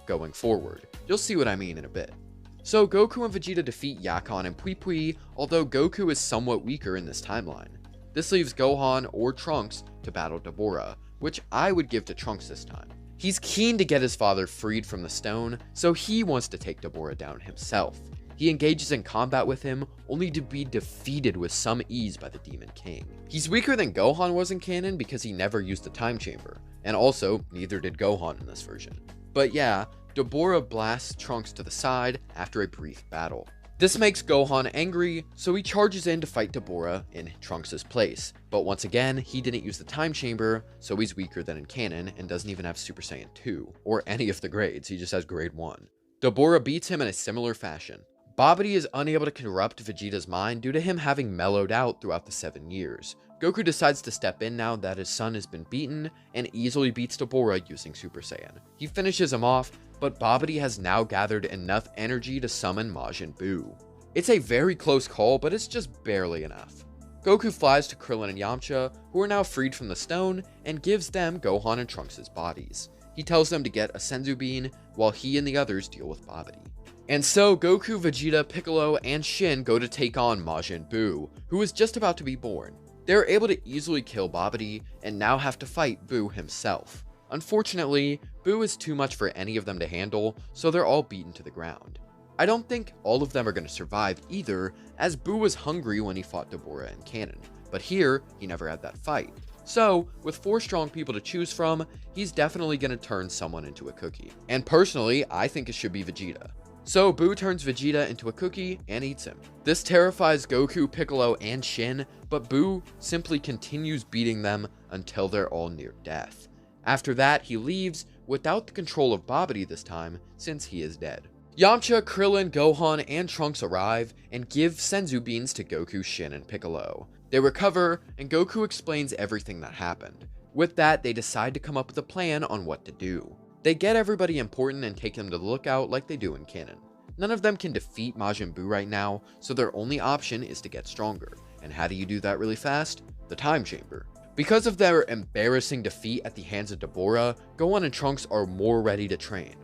going forward. You'll see what I mean in a bit. So Goku and Vegeta defeat Yakon and Pui Pui, although Goku is somewhat weaker in this timeline. This leaves Gohan or Trunks to battle Dabura, which I would give to Trunks this time. He's keen to get his father freed from the stone, so he wants to take Dabura down himself. He engages in combat with him, only to be defeated with some ease by the Demon King. He's weaker than Gohan was in canon because he never used the time chamber, and also, neither did Gohan in this version. But yeah, Dabura blasts Trunks to the side after a brief battle. This makes Gohan angry, so he charges in to fight Dabura in Trunks' place. But once again, he didn't use the time chamber, so he's weaker than in canon and doesn't even have Super Saiyan 2, or any of the grades, he just has grade 1. Dabura beats him in a similar fashion. Babidi is unable to corrupt Vegeta's mind due to him having mellowed out throughout the 7 years. Goku decides to step in now that his son has been beaten, and easily beats Dabura using Super Saiyan. He finishes him off, but Babidi has now gathered enough energy to summon Majin Buu. It's a very close call, but it's just barely enough. Goku flies to Krillin and Yamcha, who are now freed from the stone, and gives them Gohan and Trunks' bodies. He tells them to get a Senzu Bean, while he and the others deal with Babidi. And so Goku, Vegeta, Piccolo, and Shin go to take on Majin Buu, who is just about to be born. They're able to easily kill Babidi, and now have to fight Buu himself. Unfortunately, Buu is too much for any of them to handle, so they're all beaten to the ground. I don't think all of them are going to survive either, as Buu was hungry when he fought Dabura in canon, but here, he never had that fight. So, with 4 strong people to choose from, he's definitely going to turn someone into a cookie. And personally, I think it should be Vegeta. So Buu turns Vegeta into a cookie and eats him. This terrifies Goku, Piccolo, and Shin, but Buu simply continues beating them until they're all near death. After that, he leaves, without the control of Babidi this time, since he is dead. Yamcha, Krillin, Gohan, and Trunks arrive, and give Senzu Beans to Goku, Shin, and Piccolo. They recover, and Goku explains everything that happened. With that, they decide to come up with a plan on what to do. They get everybody important and take them to the lookout like they do in canon. None of them can defeat Majin Buu right now, so their only option is to get stronger. And how do you do that really fast? The time chamber. Because of their embarrassing defeat at the hands of Dabura, Gohan and Trunks are more ready to train.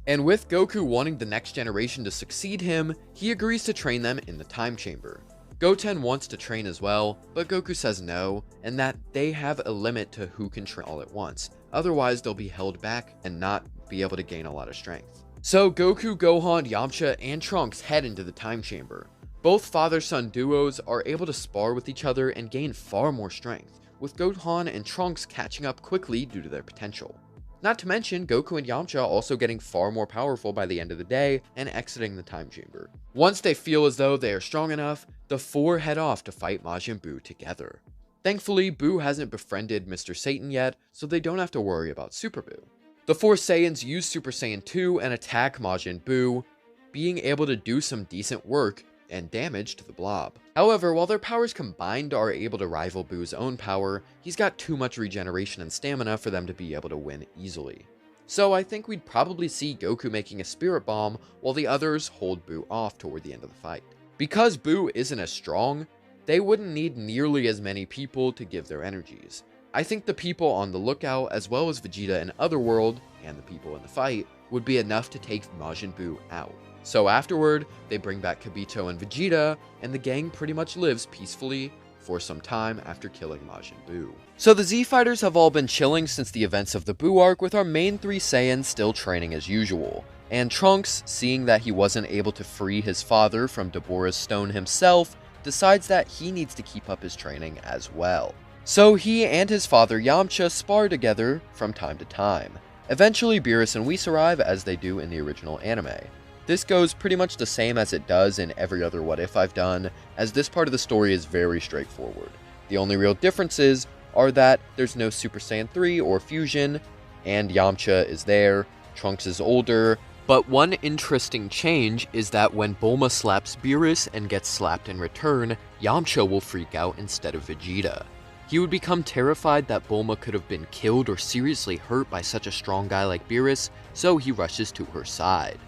And with Goku wanting the next generation to succeed him, he agrees to train them in the time chamber. Goten wants to train as well, but Goku says no, and that they have a limit to who can train all at once. Otherwise, they'll be held back and not be able to gain a lot of strength. So Goku, Gohan, Yamcha, and Trunks head into the time chamber. Both father-son duos are able to spar with each other and gain far more strength, with Gohan and Trunks catching up quickly due to their potential. Not to mention, Goku and Yamcha also getting far more powerful by the end of the day and exiting the time chamber. Once they feel as though they are strong enough, the 4 head off to fight Majin Buu together. Thankfully, Buu hasn't befriended Mr. Satan yet, so they don't have to worry about Super Buu. The 4 Saiyans use Super Saiyan 2 and attack Majin Buu, being able to do some decent work and damage to the blob. However, while their powers combined are able to rival Buu's own power, he's got too much regeneration and stamina for them to be able to win easily. So I think we'd probably see Goku making a Spirit Bomb while the others hold Buu off toward the end of the fight. Because Buu isn't as strong, they wouldn't need nearly as many people to give their energies. I think the people on the lookout, as well as Vegeta and Otherworld, and the people in the fight, would be enough to take Majin Buu out. So afterward, they bring back Kibito and Vegeta, and the gang pretty much lives peacefully for some time after killing Majin Buu. So the Z Fighters have all been chilling since the events of the Buu arc, with our main 3 Saiyans still training as usual. And Trunks, seeing that he wasn't able to free his father from Dabura's stone himself, decides that he needs to keep up his training as well. So he and his father Yamcha spar together from time to time. Eventually Beerus and Whis arrive, as they do in the original anime. This goes pretty much the same as it does in every other What If I've done, as this part of the story is very straightforward. The only real differences are that there's no Super Saiyan 3 or fusion, and Yamcha is there, Trunks is older, but one interesting change is that when Bulma slaps Beerus and gets slapped in return, Yamcha will freak out instead of Vegeta. He would become terrified that Bulma could have been killed or seriously hurt by such a strong guy like Beerus, so he rushes to her side.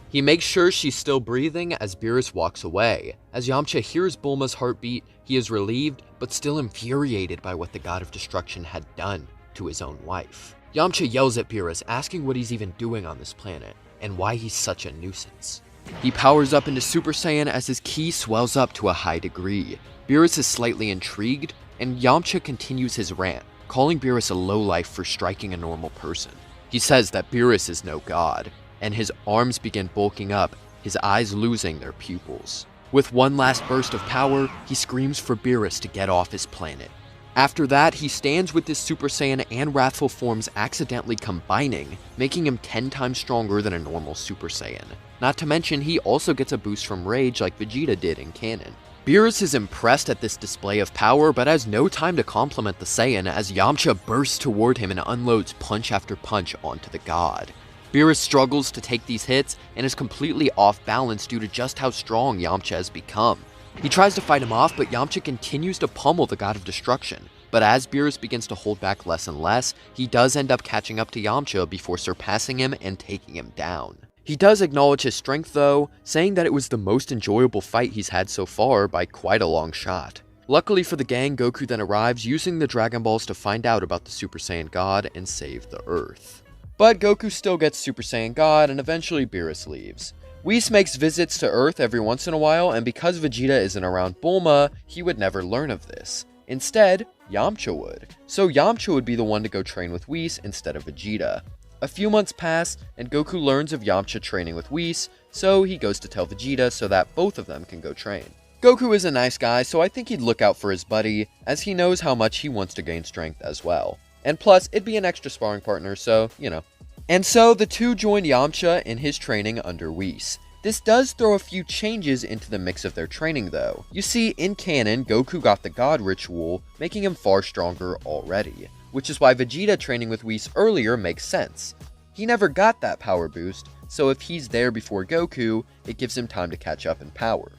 He makes sure she's still breathing as Beerus walks away. As Yamcha hears Bulma's heartbeat, he is relieved, but still infuriated by what the God of Destruction had done to his own wife. Yamcha yells at Beerus, asking what he's even doing on this planet, and why he's such a nuisance. He powers up into Super Saiyan as his ki swells up to a high degree. Beerus is slightly intrigued, and Yamcha continues his rant, calling Beerus a lowlife for striking a normal person. He says that Beerus is no god, and his arms begin bulking up, his eyes losing their pupils. With one last burst of power, he screams for Beerus to get off his planet. After that, he stands with his Super Saiyan and Wrathful forms accidentally combining, making him 10 times stronger than a normal Super Saiyan. Not to mention, he also gets a boost from rage like Vegeta did in canon. Beerus is impressed at this display of power, but has no time to compliment the Saiyan as Yamcha bursts toward him and unloads punch after punch onto the god. Beerus struggles to take these hits and is completely off balance due to just how strong Yamcha has become. He tries to fight him off, but Yamcha continues to pummel the God of Destruction. But as Beerus begins to hold back less and less, he does end up catching up to Yamcha before surpassing him and taking him down. He does acknowledge his strength though, saying that it was the most enjoyable fight he's had so far by quite a long shot. Luckily for the gang, Goku then arrives using the Dragon Balls to find out about the Super Saiyan God and save the Earth. But Goku still gets Super Saiyan God, and eventually Beerus leaves. Whis makes visits to Earth every once in a while, and because Vegeta isn't around Bulma, he would never learn of this. Instead, Yamcha would. So Yamcha would be the one to go train with Whis instead of Vegeta. A few months pass, and Goku learns of Yamcha training with Whis, so he goes to tell Vegeta so that both of them can go train. Goku is a nice guy, so I think he'd look out for his buddy, as he knows how much he wants to gain strength as well. And plus, it'd be an extra sparring partner, so, you know. And so, the two join Yamcha in his training under Whis. This does throw a few changes into the mix of their training though. You see, in canon, Goku got the God Ritual, making him far stronger already. Which is why Vegeta training with Whis earlier makes sense. He never got that power boost, so if he's there before Goku, it gives him time to catch up in power.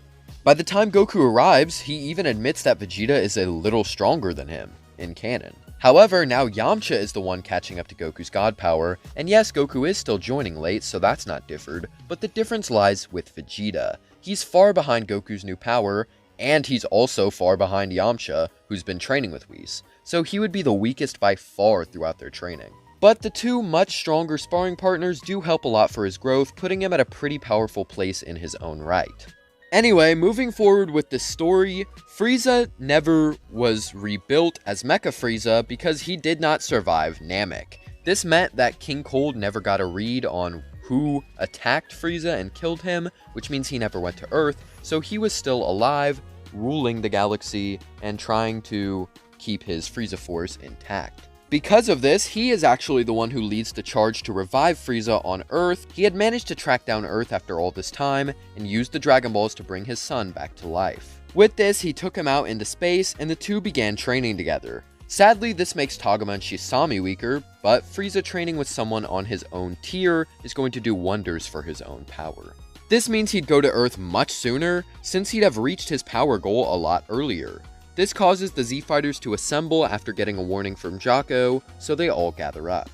By the time Goku arrives, he even admits that Vegeta is a little stronger than him, in canon. However, now Yamcha is the one catching up to Goku's god power, and yes, Goku is still joining late, so that's not differed, but the difference lies with Vegeta. He's far behind Goku's new power, and he's also far behind Yamcha, who's been training with Whis, so he would be the weakest by far throughout their training. But the two much stronger sparring partners do help a lot for his growth, putting him at a pretty powerful place in his own right. Anyway, moving forward with this story, Frieza never was rebuilt as Mecha Frieza because he did not survive Namek. This meant that King Cold never got a read on who attacked Frieza and killed him, which means he never went to Earth, so he was still alive, ruling the galaxy, and trying to keep his Frieza force intact. Because of this, he is actually the one who leads the charge to revive Frieza on Earth. He had managed to track down Earth after all this time, and used the Dragon Balls to bring his son back to life. With this, he took him out into space, and the two began training together. Sadly, this makes Togama and Shisami weaker, but Frieza training with someone on his own tier is going to do wonders for his own power. This means he'd go to Earth much sooner, since he'd have reached his power goal a lot earlier. This causes the Z-Fighters to assemble after getting a warning from Jocko, so they all gather up.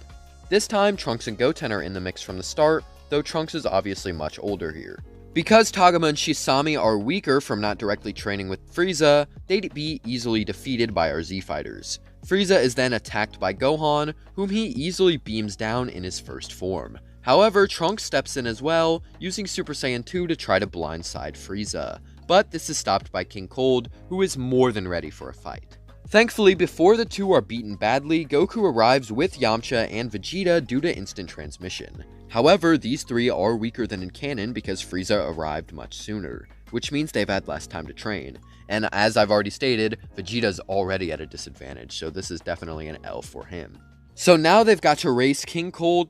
This time, Trunks and Goten are in the mix from the start, though Trunks is obviously much older here. Because Togama and Shisami are weaker from not directly training with Frieza, they'd be easily defeated by our Z-Fighters. Frieza is then attacked by Gohan, whom he easily beams down in his first form. However, Trunks steps in as well, using Super Saiyan 2 to try to blindside Frieza. But this is stopped by King Cold, who is more than ready for a fight. Thankfully, before the two are beaten badly, Goku arrives with Yamcha and Vegeta due to instant transmission. However, these three are weaker than in canon because Frieza arrived much sooner, which means they've had less time to train. And as I've already stated, Vegeta's already at a disadvantage, so this is definitely an L for him. So now they've got to race King Cold.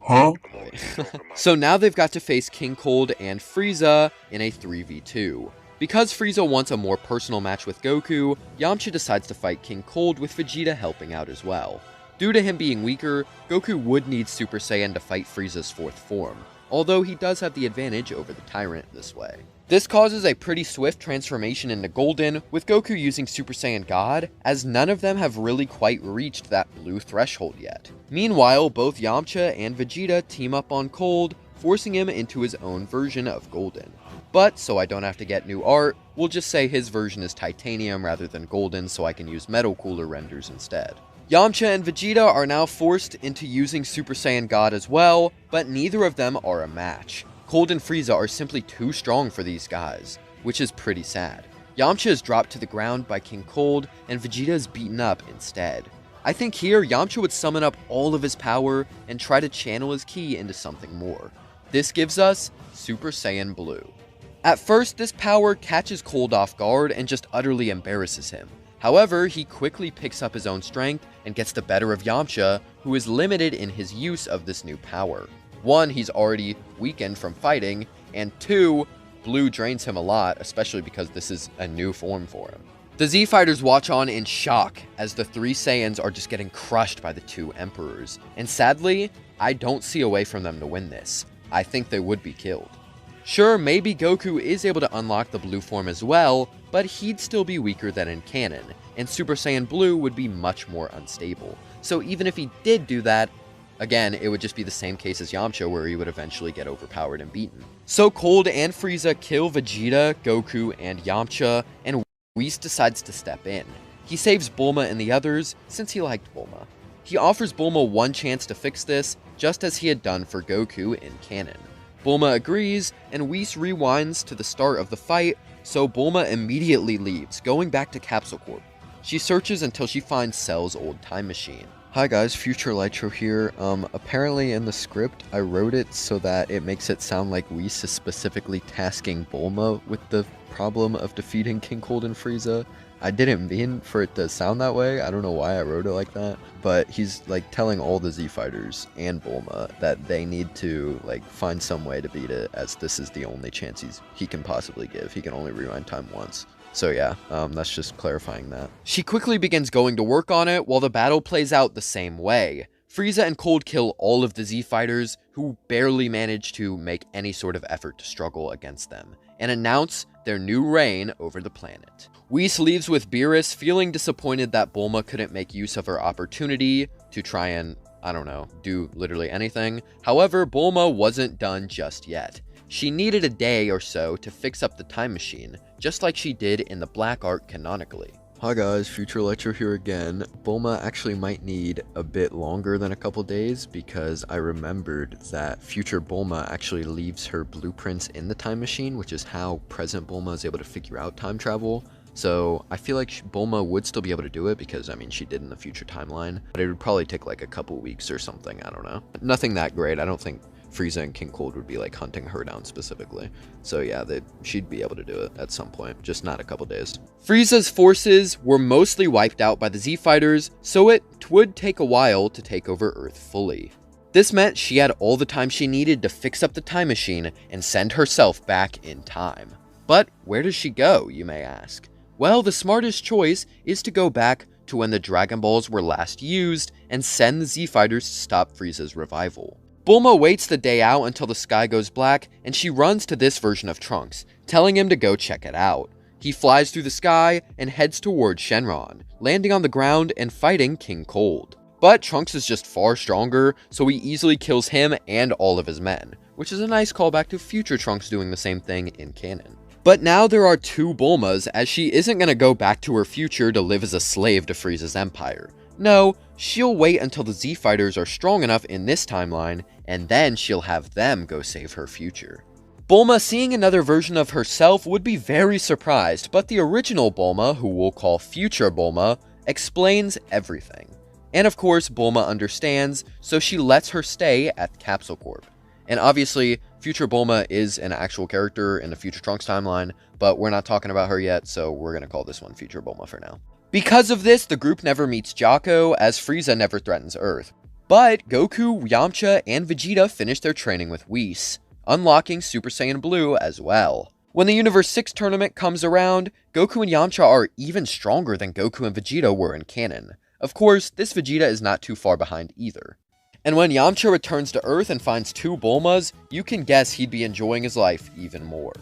So now they've got to face King Cold and Frieza in a 3v2. Because Frieza wants a more personal match with Goku, Yamcha decides to fight King Cold with Vegeta helping out as well. Due to him being weaker, Goku would need Super Saiyan to fight Frieza's fourth form. although he does have the advantage over the Tyrant this way. This causes a pretty swift transformation into Golden, with Goku using Super Saiyan God, as none of them have really quite reached that blue threshold yet. Meanwhile, both Yamcha and Vegeta team up on Cold, forcing him into his own version of Golden. But, so I don't have to get new art, we'll just say his version is Titanium rather than Golden so I can use Metal Cooler renders instead. Yamcha and Vegeta are now forced into using Super Saiyan God as well, but neither of them are a match. Cold and Frieza are simply too strong for these guys, which is pretty sad. Yamcha is dropped to the ground by King Cold, and Vegeta is beaten up instead. I think here, Yamcha would summon up all of his power and try to channel his ki into something more. This gives us Super Saiyan Blue. At first, this power catches Cold off guard and just utterly embarrasses him. However, he quickly picks up his own strength and gets the better of Yamcha, who is limited in his use of this new power. 1, he's already weakened from fighting, and 2, Blue drains him a lot, especially because this is a new form for him. The Z Fighters watch on in shock as the 3 Saiyans are just getting crushed by the 2 Emperors, and sadly, I don't see a way for them to win this. I think they would be killed. Sure, maybe Goku is able to unlock the blue form as well, but he'd still be weaker than in canon, and Super Saiyan Blue would be much more unstable. So even if he did do that, again, it would just be the same case as Yamcha where he would eventually get overpowered and beaten. So Cold and Frieza kill Vegeta, Goku, and Yamcha, and Whis decides to step in. He saves Bulma and the others since he liked Bulma. He offers Bulma one chance to fix this, just as he had done for Goku in canon. Bulma agrees, and Whis rewinds to the start of the fight, so Bulma immediately leaves, going back to Capsule Corp. She searches until she finds Cell's old time machine. Hi guys, Future Lytro here. Apparently in the script, I wrote it so that it makes it sound like Whis is specifically tasking Bulma with the problem of defeating King Cold and Frieza. I didn't mean for it to sound that way. I don't know why I wrote it like that, but he's like telling all the Z Fighters and Bulma that they need to like find some way to beat it, as this is the only chance he can possibly give. He can only rewind time once. So yeah, that's just clarifying that. She quickly begins going to work on it while the battle plays out the same way. Frieza and Cold kill all of the Z Fighters, who barely manage to make any sort of effort to struggle against them, and announce their new reign over the planet. Whis leaves with Beerus, feeling disappointed that Bulma couldn't make use of her opportunity to try and, I don't know, do literally anything. However, Bulma wasn't done just yet. She needed a day or so to fix up the time machine, just like she did in the Black Arc canonically. Hi guys, Future Lecture here again. Bulma actually might need a bit longer than a couple days because I remembered that future Bulma actually leaves her blueprints in the time machine, which is how present Bulma is able to figure out time travel. So I feel like Bulma would still be able to do it because, I mean, she did in the future timeline, but it would probably take like a couple weeks or something, I don't know. Nothing that great. I don't think Frieza and King Cold would be like hunting her down specifically. So yeah, she'd be able to do it at some point, just not a couple days. Frieza's forces were mostly wiped out by the Z Fighters, so it would take a while to take over Earth fully. This meant she had all the time she needed to fix up the time machine and send herself back in time. But where does she go, you may ask? Well, the smartest choice is to go back to when the Dragon Balls were last used and send the Z Fighters to stop Frieza's revival. Bulma waits the day out until the sky goes black, and she runs to this version of Trunks, telling him to go check it out. He flies through the sky and heads towards Shenron, landing on the ground and fighting King Cold. But Trunks is just far stronger, so he easily kills him and all of his men, which is a nice callback to future Trunks doing the same thing in canon. But now there are two Bulmas, as she isn't going to go back to her future to live as a slave to Frieza's empire. No, she'll wait until the Z Fighters are strong enough in this timeline, and then she'll have them go save her future. Bulma seeing another version of herself would be very surprised, but the original Bulma, who we'll call future Bulma, explains everything. And of course, Bulma understands, so she lets her stay at Capsule Corp. And obviously, future Bulma is an actual character in the future Trunks timeline, but we're not talking about her yet, so we're going to call this one future Bulma for now. Because of this, the group never meets Jocko, as Frieza never threatens Earth. But Goku, Yamcha, and Vegeta finish their training with Whis, unlocking Super Saiyan Blue as well. When the Universe 6 tournament comes around, Goku and Yamcha are even stronger than Goku and Vegeta were in canon. Of course, this Vegeta is not too far behind either. And when Yamcha returns to Earth and finds 2 Bulmas, you can guess he'd be enjoying his life even more.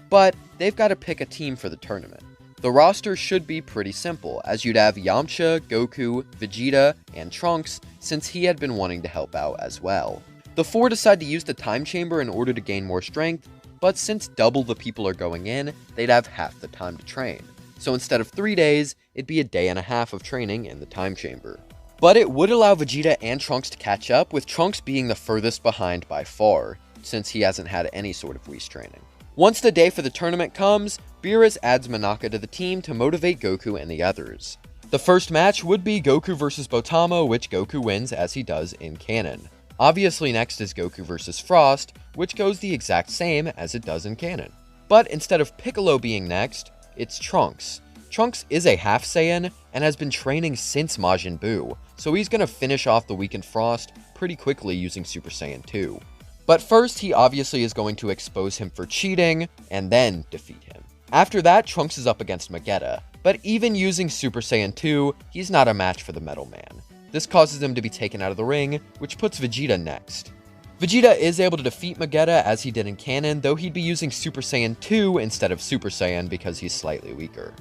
But they've got to pick a team for the tournament. The roster should be pretty simple, as you'd have Yamcha, Goku, Vegeta, and Trunks, since he had been wanting to help out as well. The 4 decide to use the time chamber in order to gain more strength, but since double the people are going in, they'd have half the time to train. So instead of 3 days, it'd be a day and a half of training in the time chamber. But it would allow Vegeta and Trunks to catch up, with Trunks being the furthest behind by far, since he hasn't had any sort of Whis training. Once the day for the tournament comes, Beerus adds Monaka to the team to motivate Goku and the others. The first match would be Goku vs Botamo, which Goku wins as he does in canon. Obviously next is Goku vs Frost, which goes the exact same as it does in canon. But instead of Piccolo being next, it's Trunks. Trunks is a half Saiyan and has been training since Majin Buu, so he's going to finish off the weakened Frost pretty quickly using Super Saiyan 2. But first, he obviously is going to expose him for cheating, and then defeat him. After that, Trunks is up against Vegeta, but even using Super Saiyan 2, he's not a match for the Metal Man. This causes him to be taken out of the ring, which puts Vegeta next. Vegeta is able to defeat Vegeta as he did in canon, though he'd be using Super Saiyan 2 instead of Super Saiyan because he's slightly weaker.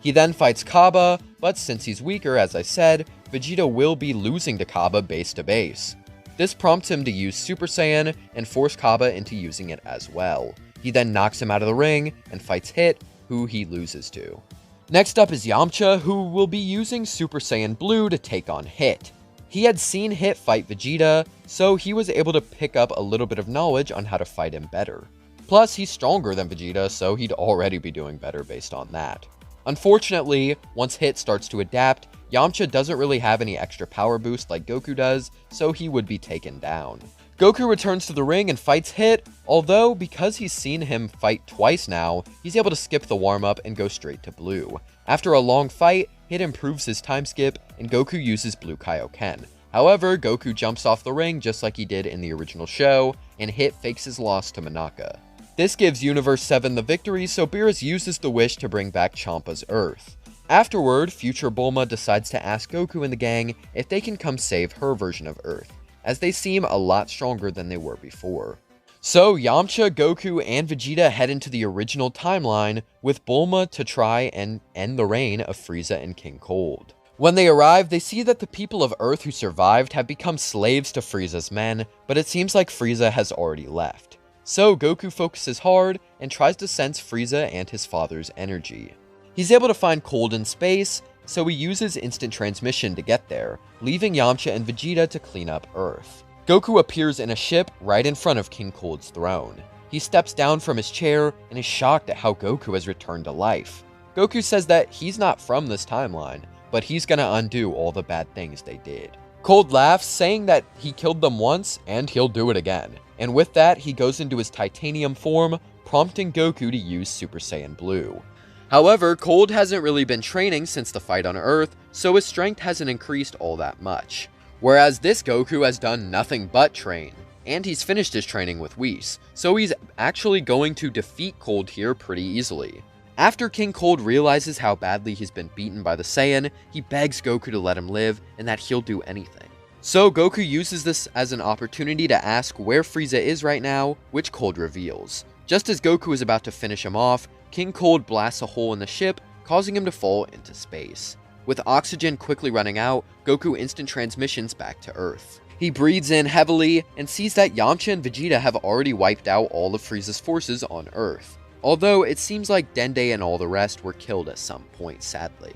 He then fights Kaba, but since he's weaker, as I said, Vegeta will be losing to Kaba base to base. This prompts him to use Super Saiyan and force Kaba into using it as well. He then knocks him out of the ring and fights Hit, who he loses to. Next up is Yamcha, who will be using Super Saiyan Blue to take on Hit. He had seen Hit fight Vegeta, so he was able to pick up a little bit of knowledge on how to fight him better. Plus, he's stronger than Vegeta, so he'd already be doing better based on that. Unfortunately, once Hit starts to adapt, Yamcha doesn't really have any extra power boost like Goku does, so he would be taken down. Goku returns to the ring and fights Hit, although because he's seen him fight twice now, he's able to skip the warm-up and go straight to Blue. After a long fight, Hit improves his time skip, and Goku uses Blue Kaioken. However, Goku jumps off the ring just like he did in the original show, and Hit fakes his loss to Monaka. This gives Universe 7 the victory, so Beerus uses the wish to bring back Champa's Earth. Afterward, future Bulma decides to ask Goku and the gang if they can come save her version of Earth, as they seem a lot stronger than they were before. So Yamcha, Goku, and Vegeta head into the original timeline, with Bulma to try and end the reign of Frieza and King Cold. When they arrive, they see that the people of Earth who survived have become slaves to Frieza's men, but it seems like Frieza has already left. So Goku focuses hard and tries to sense Frieza and his father's energy. He's able to find Cold in space, so he uses instant transmission to get there, leaving Yamcha and Vegeta to clean up Earth. Goku appears in a ship right in front of King Cold's throne. He steps down from his chair and is shocked at how Goku has returned to life. Goku says that he's not from this timeline, but he's gonna undo all the bad things they did. Cold laughs, saying that he killed them once and he'll do it again. And with that, he goes into his titanium form, prompting Goku to use Super Saiyan Blue. However, Cold hasn't really been training since the fight on Earth, so his strength hasn't increased all that much. Whereas this Goku has done nothing but train, and he's finished his training with Whis, so he's actually going to defeat Cold here pretty easily. After King Cold realizes how badly he's been beaten by the Saiyan, he begs Goku to let him live and that he'll do anything. So Goku uses this as an opportunity to ask where Frieza is right now, which Cold reveals. Just as Goku is about to finish him off, King Cold blasts a hole in the ship, causing him to fall into space. With oxygen quickly running out, Goku instant transmissions back to Earth. He breathes in heavily and sees that Yamcha and Vegeta have already wiped out all of Frieza's forces on Earth. Although it seems like Dende and all the rest were killed at some point, sadly.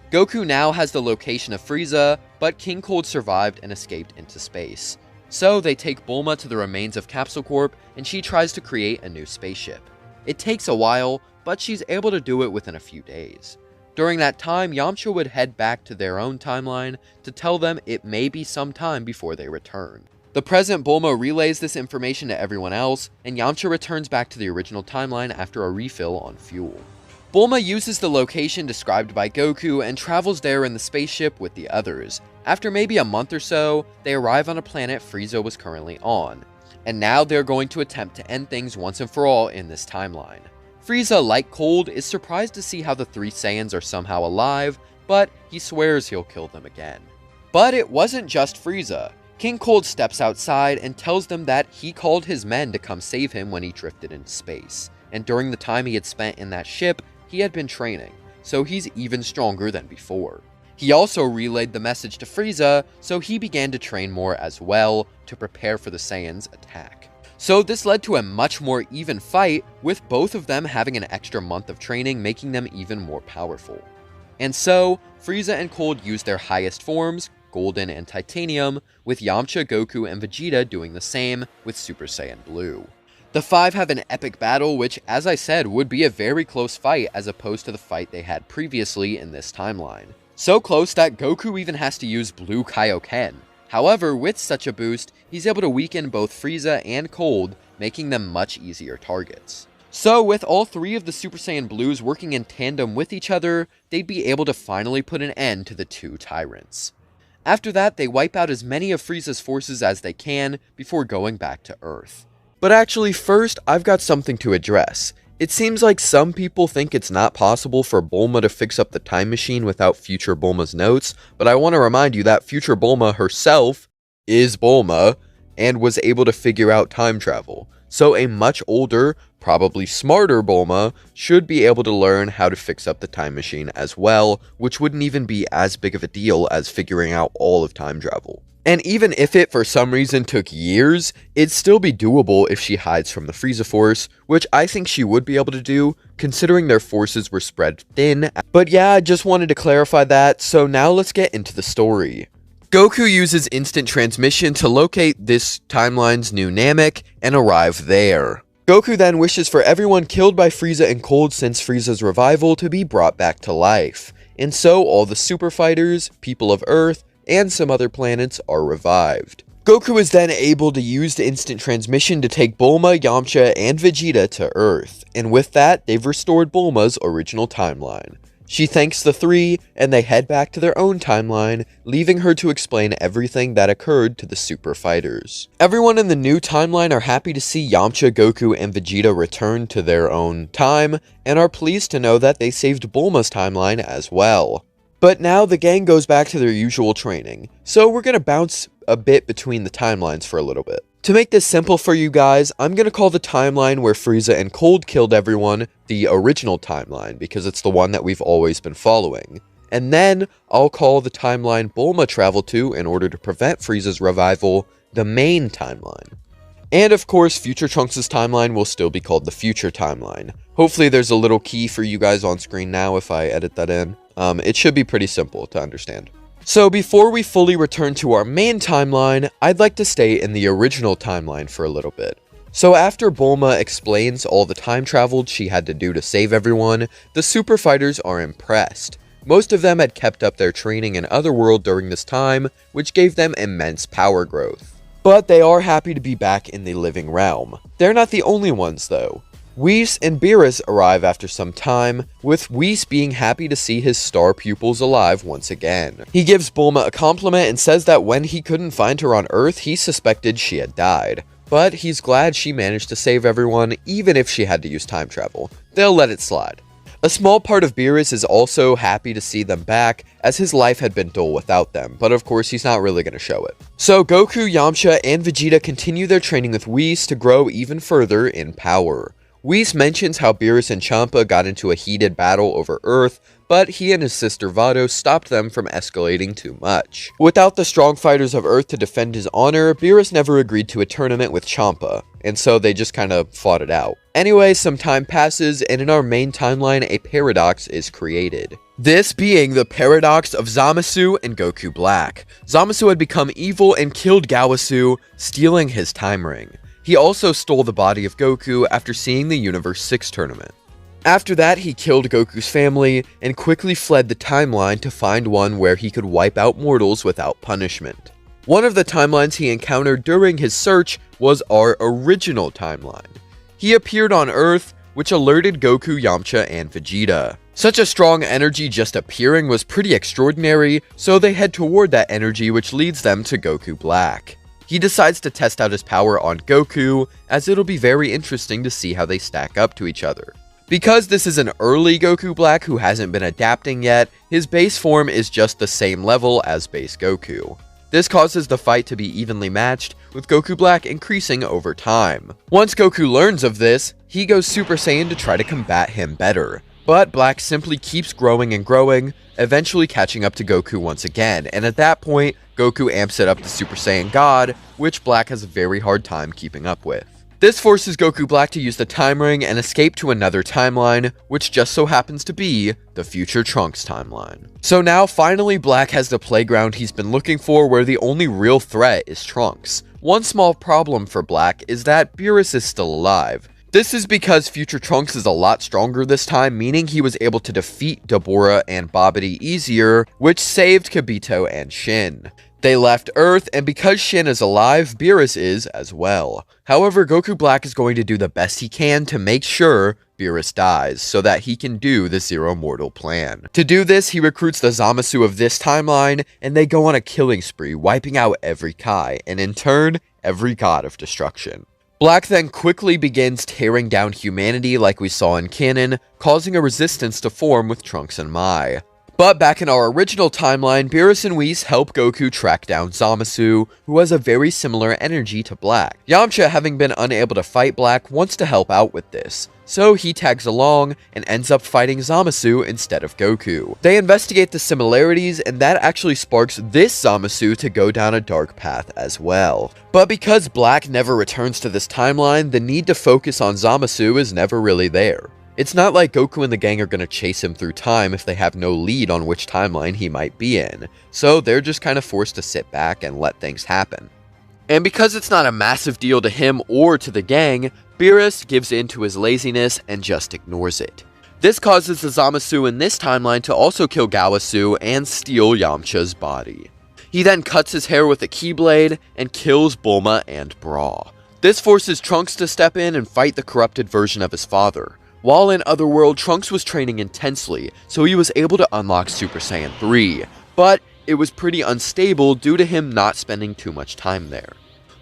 Goku now has the location of Frieza, but King Cold survived and escaped into space. So they take Bulma to the remains of Capsule Corp, and she tries to create a new spaceship. It takes a while, but she's able to do it within a few days. During that time, Yamcha would head back to their own timeline to tell them it may be some time before they return. The present Bulma relays this information to everyone else, and Yamcha returns back to the original timeline after a refill on fuel. Bulma uses the location described by Goku and travels there in the spaceship with the others. After maybe a month or so, they arrive on a planet Frieza was currently on, and now they're going to attempt to end things once and for all in this timeline. Frieza, like Cold, is surprised to see how the three Saiyans are somehow alive, but he swears he'll kill them again. But it wasn't just Frieza. King Cold steps outside and tells them that he called his men to come save him when he drifted into space, and during the time he had spent in that ship, he had been training, so he's even stronger than before. He also relayed the message to Frieza, so he began to train more as well to prepare for the Saiyans' attack. So this led to a much more even fight, with both of them having an extra month of training, making them even more powerful. And so, Frieza and Cold used their highest forms, Golden and Titanium, with Yamcha, Goku, and Vegeta doing the same with Super Saiyan Blue. The five have an epic battle, which, as I said, would be a very close fight as opposed to the fight they had previously in this timeline. So close that Goku even has to use Blue Kaioken. However, with such a boost, he's able to weaken both Frieza and Cold, making them much easier targets. So with all three of the Super Saiyan Blues working in tandem with each other, they'd be able to finally put an end to the two tyrants. After that, they wipe out as many of Frieza's forces as they can before going back to Earth. But actually first, I've got something to address. It seems like some people think it's not possible for Bulma to fix up the time machine without future Bulma's notes, but I want to remind you that future Bulma herself is Bulma and was able to figure out time travel. So a much older, probably smarter Bulma should be able to learn how to fix up the time machine as well, which wouldn't even be as big of a deal as figuring out all of time travel. And even if it for some reason took years, it'd still be doable if she hides from the Frieza Force, which I think she would be able to do, considering their forces were spread thin. But yeah, I just wanted to clarify that, so now let's get into the story. Goku uses instant transmission to locate this timeline's new Namek and arrive there. Goku then wishes for everyone killed by Frieza and Cold since Frieza's revival to be brought back to life. And so all the super fighters, people of Earth, and some other planets are revived. Goku is then able to use the instant transmission to take Bulma, Yamcha, and Vegeta to Earth. And with that, they've restored Bulma's original timeline. She thanks the three, and they head back to their own timeline, leaving her to explain everything that occurred to the super fighters. Everyone in the new timeline are happy to see Yamcha, Goku, and Vegeta return to their own time, and are pleased to know that they saved Bulma's timeline as well. But now the gang goes back to their usual training, so we're gonna bounce a bit between the timelines for a little bit. To make this simple for you guys, I'm gonna call the timeline where Frieza and Cold killed everyone the original timeline, because it's the one that we've always been following. And then I'll call the timeline Bulma traveled to in order to prevent Frieza's revival the main timeline. And of course, Future Trunks' timeline will still be called the future timeline. Hopefully there's a little key for you guys on screen now if I edit that in. It should be pretty simple to understand. So before we fully return to our main timeline, I'd like to stay in the original timeline for a little bit. So after Bulma explains all the time travel she had to do to save everyone, the super fighters are impressed. Most of them had kept up their training in Otherworld during this time, which gave them immense power growth. But they are happy to be back in the living realm. They're not the only ones though. Whis and Beerus arrive after some time, with Whis being happy to see his star pupils alive once again. He gives Bulma a compliment and says that when he couldn't find her on Earth, he suspected she had died. But he's glad she managed to save everyone, even if she had to use time travel. They'll let it slide. A small part of Beerus is also happy to see them back, as his life had been dull without them, but of course he's not really going to show it. So Goku, Yamcha, and Vegeta continue their training with Whis to grow even further in power. Whis mentions how Beerus and Champa got into a heated battle over Earth, but he and his sister Vado stopped them from escalating too much. Without the strong fighters of Earth to defend his honor, Beerus never agreed to a tournament with Champa, and so they just kinda fought it out. Anyway, some time passes, and in our main timeline, a paradox is created. This being the paradox of Zamasu and Goku Black. Zamasu had become evil and killed Gawasu, stealing his time ring. He also stole the body of Goku after seeing the Universe 6 tournament. After that, he killed Goku's family and quickly fled the timeline to find one where he could wipe out mortals without punishment. One of the timelines he encountered during his search was our original timeline. He appeared on Earth, which alerted Goku, Yamcha, and Vegeta. Such a strong energy just appearing was pretty extraordinary, so they head toward that energy, which leads them to Goku Black. He decides to test out his power on Goku, as it'll be very interesting to see how they stack up to each other. Because this is an early Goku Black who hasn't been adapting yet, his base form is just the same level as base Goku. This causes the fight to be evenly matched, with Goku Black increasing over time. Once Goku learns of this, he goes Super Saiyan to try to combat him better. But Black simply keeps growing and growing, eventually catching up to Goku once again, and at that point, Goku amps it up to Super Saiyan God, which Black has a very hard time keeping up with. This forces Goku Black to use the time ring and escape to another timeline, which just so happens to be the future Trunks timeline. So now finally Black has the playground he's been looking for, where the only real threat is Trunks. One small problem for Black is that Beerus is still alive. This is because future Trunks is a lot stronger this time, meaning he was able to defeat Dabura and Babidi easier, which saved Kibito and Shin. They left Earth, and because Shin is alive, Beerus is as well. However, Goku Black is going to do the best he can to make sure Beerus dies, so that he can do the Zero Mortal plan. To do this, he recruits the Zamasu of this timeline, and they go on a killing spree, wiping out every Kai, and in turn, every god of destruction. Black then quickly begins tearing down humanity like we saw in canon, causing a resistance to form with Trunks and Mai. But back in our original timeline, Beerus and Whis help Goku track down Zamasu, who has a very similar energy to Black. Yamcha, having been unable to fight Black, wants to help out with this, so he tags along and ends up fighting Zamasu instead of Goku. They investigate the similarities, and that actually sparks this Zamasu to go down a dark path as well. But because Black never returns to this timeline, the need to focus on Zamasu is never really there. It's not like Goku and the gang are going to chase him through time if they have no lead on which timeline he might be in, so they're just kind of forced to sit back and let things happen. And because it's not a massive deal to him or to the gang, Beerus gives in to his laziness and just ignores it. This causes the Zamasu in this timeline to also kill Gawasu and steal Yamcha's body. He then cuts his hair with a keyblade and kills Bulma and Bra. This forces Trunks to step in and fight the corrupted version of his father. While in Otherworld, Trunks was training intensely, so he was able to unlock Super Saiyan 3, but it was pretty unstable due to him not spending too much time there.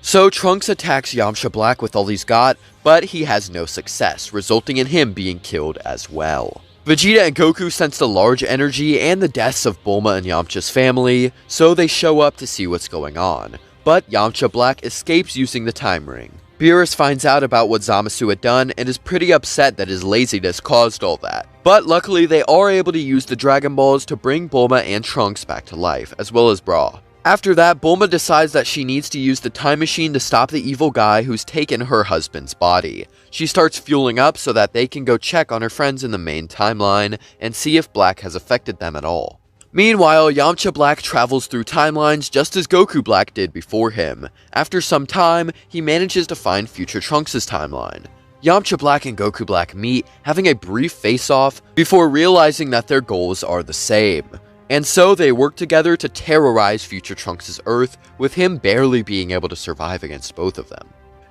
So Trunks attacks Yamcha Black with all he's got, but he has no success, resulting in him being killed as well. Vegeta and Goku sense the large energy and the deaths of Bulma and Yamcha's family, so they show up to see what's going on, but Yamcha Black escapes using the time ring. Beerus finds out about what Zamasu had done and is pretty upset that his laziness caused all that. But luckily they are able to use the Dragon Balls to bring Bulma and Trunks back to life, as well as Bra. After that, Bulma decides that she needs to use the time machine to stop the evil guy who's taken her husband's body. She starts fueling up so that they can go check on her friends in the main timeline and see if Black has affected them at all. Meanwhile, Yamcha Black travels through timelines just as Goku Black did before him. After some time, he manages to find future Trunks' timeline. Yamcha Black and Goku Black meet, having a brief face-off before realizing that their goals are the same. And so they work together to terrorize future Trunks' Earth, with him barely being able to survive against both of them.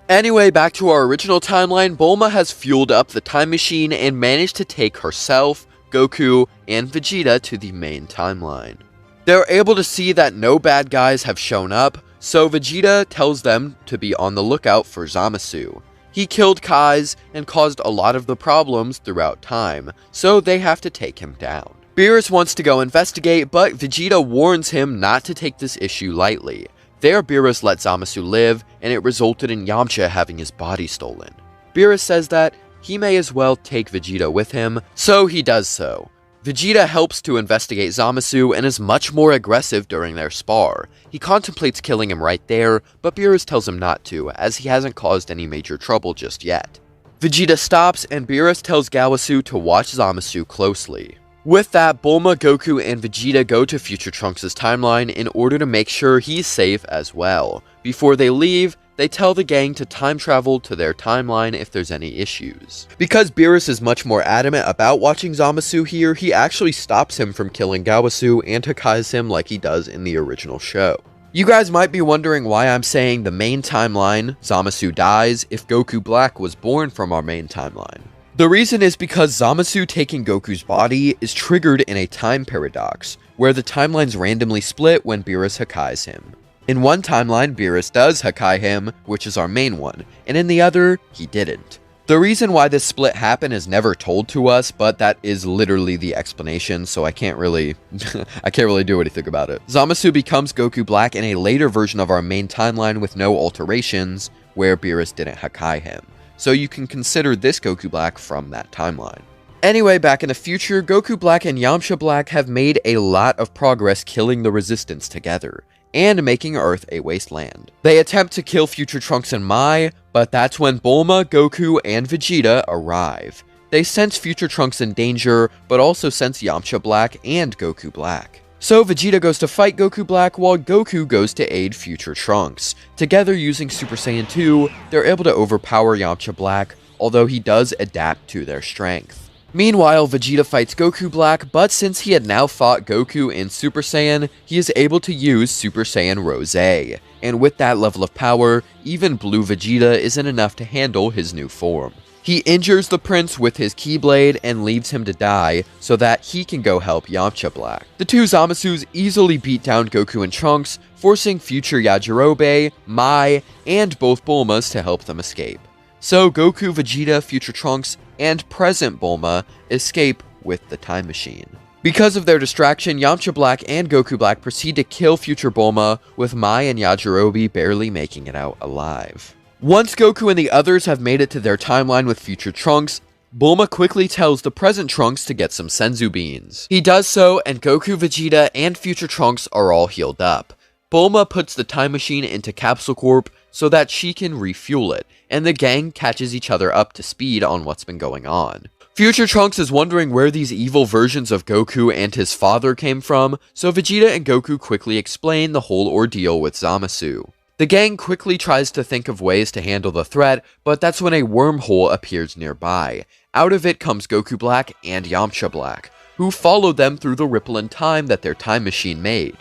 Anyway, back to our original timeline, Bulma has fueled up the time machine and managed to take herself, Goku, and Vegeta to the main timeline. They're able to see that no bad guys have shown up, so Vegeta tells them to be on the lookout for Zamasu. He killed Kais and caused a lot of the problems throughout time, so they have to take him down. Beerus wants to go investigate, but Vegeta warns him not to take this issue lightly. There, Beerus let Zamasu live, and it resulted in Yamcha having his body stolen. Beerus says that he may as well take Vegeta with him, so he does so. Vegeta helps to investigate Zamasu and is much more aggressive during their spar. He contemplates killing him right there, but Beerus tells him not to, as he hasn't caused any major trouble just yet. Vegeta stops, and Beerus tells Gawasu to watch Zamasu closely. With that, Bulma, Goku, and Vegeta go to future Trunks' timeline in order to make sure he's safe as well. Before they leave, they tell the gang to time travel to their timeline if there's any issues. Because Beerus is much more adamant about watching Zamasu here, he actually stops him from killing Gawasu and Hakai's him like he does in the original show. You guys might be wondering why I'm saying the main timeline, Zamasu dies, if Goku Black was born from our main timeline. The reason is because Zamasu taking Goku's body is triggered in a time paradox, where the timelines randomly split when Beerus Hakai's him. In one timeline, Beerus does Hakai him, which is our main one, and in the other, he didn't. The reason why this split happened is never told to us, but that is literally the explanation, so I can't really do anything about it. Zamasu becomes Goku Black in a later version of our main timeline with no alterations, where Beerus didn't Hakai him. So you can consider this Goku Black from that timeline. Anyway, back in the future, Goku Black and Yamcha Black have made a lot of progress killing the Resistance together, and making Earth a wasteland. They attempt to kill future Trunks and Mai, but that's when Bulma, Goku, and Vegeta arrive. They sense future Trunks in danger, but also sense Yamcha Black and Goku Black. So Vegeta goes to fight Goku Black while Goku goes to aid future Trunks. Together using Super Saiyan 2, they're able to overpower Yamcha Black, although he does adapt to their strength. Meanwhile, Vegeta fights Goku Black, but since he had now fought Goku in Super Saiyan, he is able to use Super Saiyan Rosé. And with that level of power, even Blue Vegeta isn't enough to handle his new form. He injures the prince with his Keyblade and leaves him to die so that he can go help Yamcha Black. The two Zamasus easily beat down Goku and Trunks, forcing future Yajirobe, Mai, and both Bulmas to help them escape. So Goku, Vegeta, future Trunks, and present Bulma escape with the time machine. Because of their distraction, Yamcha Black and Goku Black proceed to kill future Bulma, with Mai and Yajirobe barely making it out alive. Once Goku and the others have made it to their timeline with future Trunks, Bulma quickly tells the present Trunks to get some Senzu beans. He does so, and Goku, Vegeta, and future Trunks are all healed up. Bulma puts the time machine into Capsule Corp so that she can refuel it, and the gang catches each other up to speed on what's been going on. Future Trunks is wondering where these evil versions of Goku and his father came from, so Vegeta and Goku quickly explain the whole ordeal with Zamasu. The gang quickly tries to think of ways to handle the threat, but that's when a wormhole appears nearby. Out of it comes Goku Black and Yamcha Black, who follow them through the ripple in time that their time machine made.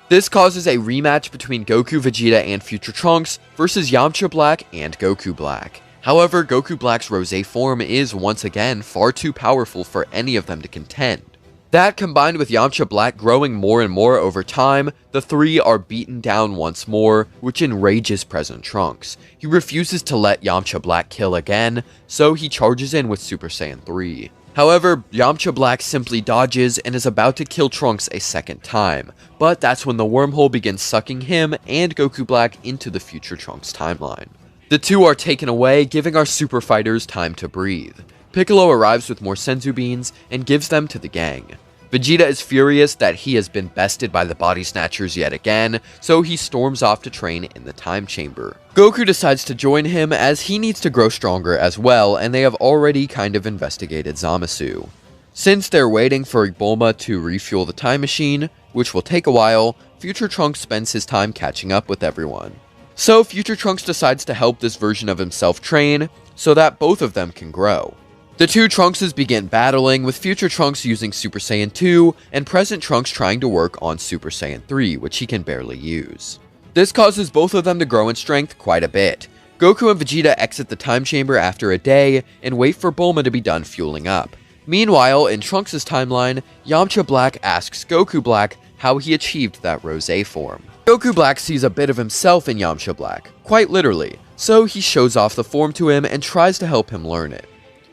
This causes a rematch between Goku, Vegeta, and future Trunks versus Yamcha Black and Goku Black. However, Goku Black's Rosé form is once again far too powerful for any of them to contend. That, combined with Yamcha Black growing more and more over time, the three are beaten down once more, which enrages present Trunks. He refuses to let Yamcha Black kill again, so he charges in with Super Saiyan 3. However, Yamcha Black simply dodges and is about to kill Trunks a second time, but that's when the wormhole begins sucking him and Goku Black into the future Trunks timeline. The two are taken away, giving our super fighters time to breathe. Piccolo arrives with more Senzu beans and gives them to the gang. Vegeta is furious that he has been bested by the Body Snatchers yet again, so he storms off to train in the time chamber. Goku decides to join him as he needs to grow stronger as well, and they have already kind of investigated Zamasu. Since they're waiting for Bulma to refuel the time machine, which will take a while, future Trunks spends his time catching up with everyone. So future Trunks decides to help this version of himself train, so that both of them can grow. The two Trunkses begin battling, with future Trunks using Super Saiyan 2, and present Trunks trying to work on Super Saiyan 3, which he can barely use. This causes both of them to grow in strength quite a bit. Goku and Vegeta exit the time chamber after a day, and wait for Bulma to be done fueling up. Meanwhile, in Trunks' timeline, Yamcha Black asks Goku Black how he achieved that Rosé form. Goku Black sees a bit of himself in Yamcha Black, quite literally, so he shows off the form to him and tries to help him learn it.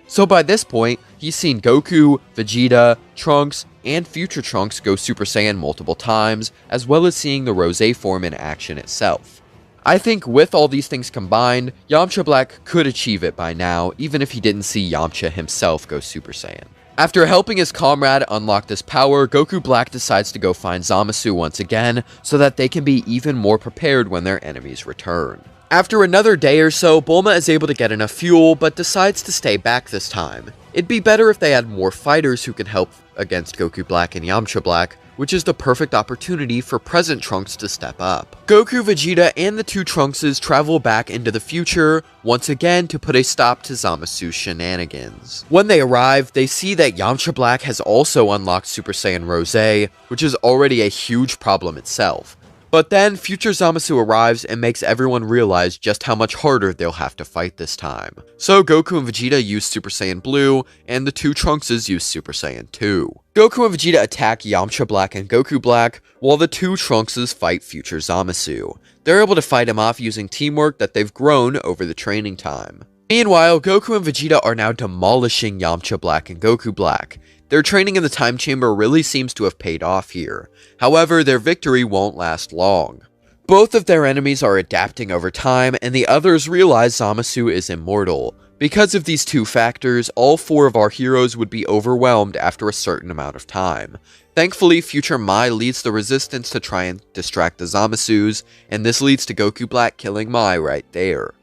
So by this point, he's seen Goku, Vegeta, Trunks, and future Trunks go Super Saiyan multiple times, as well as seeing the Rosé form in action itself. I think with all these things combined, Yamcha Black could achieve it by now, even if he didn't see Yamcha himself go Super Saiyan. After helping his comrade unlock this power, Goku Black decides to go find Zamasu once again, so that they can be even more prepared when their enemies return. After another day or so, Bulma is able to get enough fuel, but decides to stay back this time. It'd be better if they had more fighters who can help against Goku Black and Yamcha Black, which is the perfect opportunity for present Trunks to step up. Goku, Vegeta, and the two Trunkses travel back into the future, once again to put a stop to Zamasu's shenanigans. When they arrive, they see that Yamcha Black has also unlocked Super Saiyan Rosé, which is already a huge problem itself. But then, future Zamasu arrives and makes everyone realize just how much harder they'll have to fight this time. So Goku and Vegeta use Super Saiyan Blue, and the two Trunkses use Super Saiyan 2. Goku and Vegeta attack Yamcha Black and Goku Black, while the two Trunkses fight future Zamasu. They're able to fight him off using teamwork that they've grown over the training time. Meanwhile, Goku and Vegeta are now demolishing Yamcha Black and Goku Black. Their training in the time chamber really seems to have paid off here. However, their victory won't last long. Both of their enemies are adapting over time, and the others realize Zamasu is immortal. Because of these two factors, all four of our heroes would be overwhelmed after a certain amount of time. Thankfully, future Mai leads the resistance to try and distract the Zamasus, and this leads to Goku Black killing Mai right there.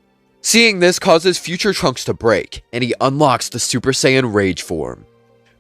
Seeing this causes future Trunks to break, and he unlocks the Super Saiyan Rage form.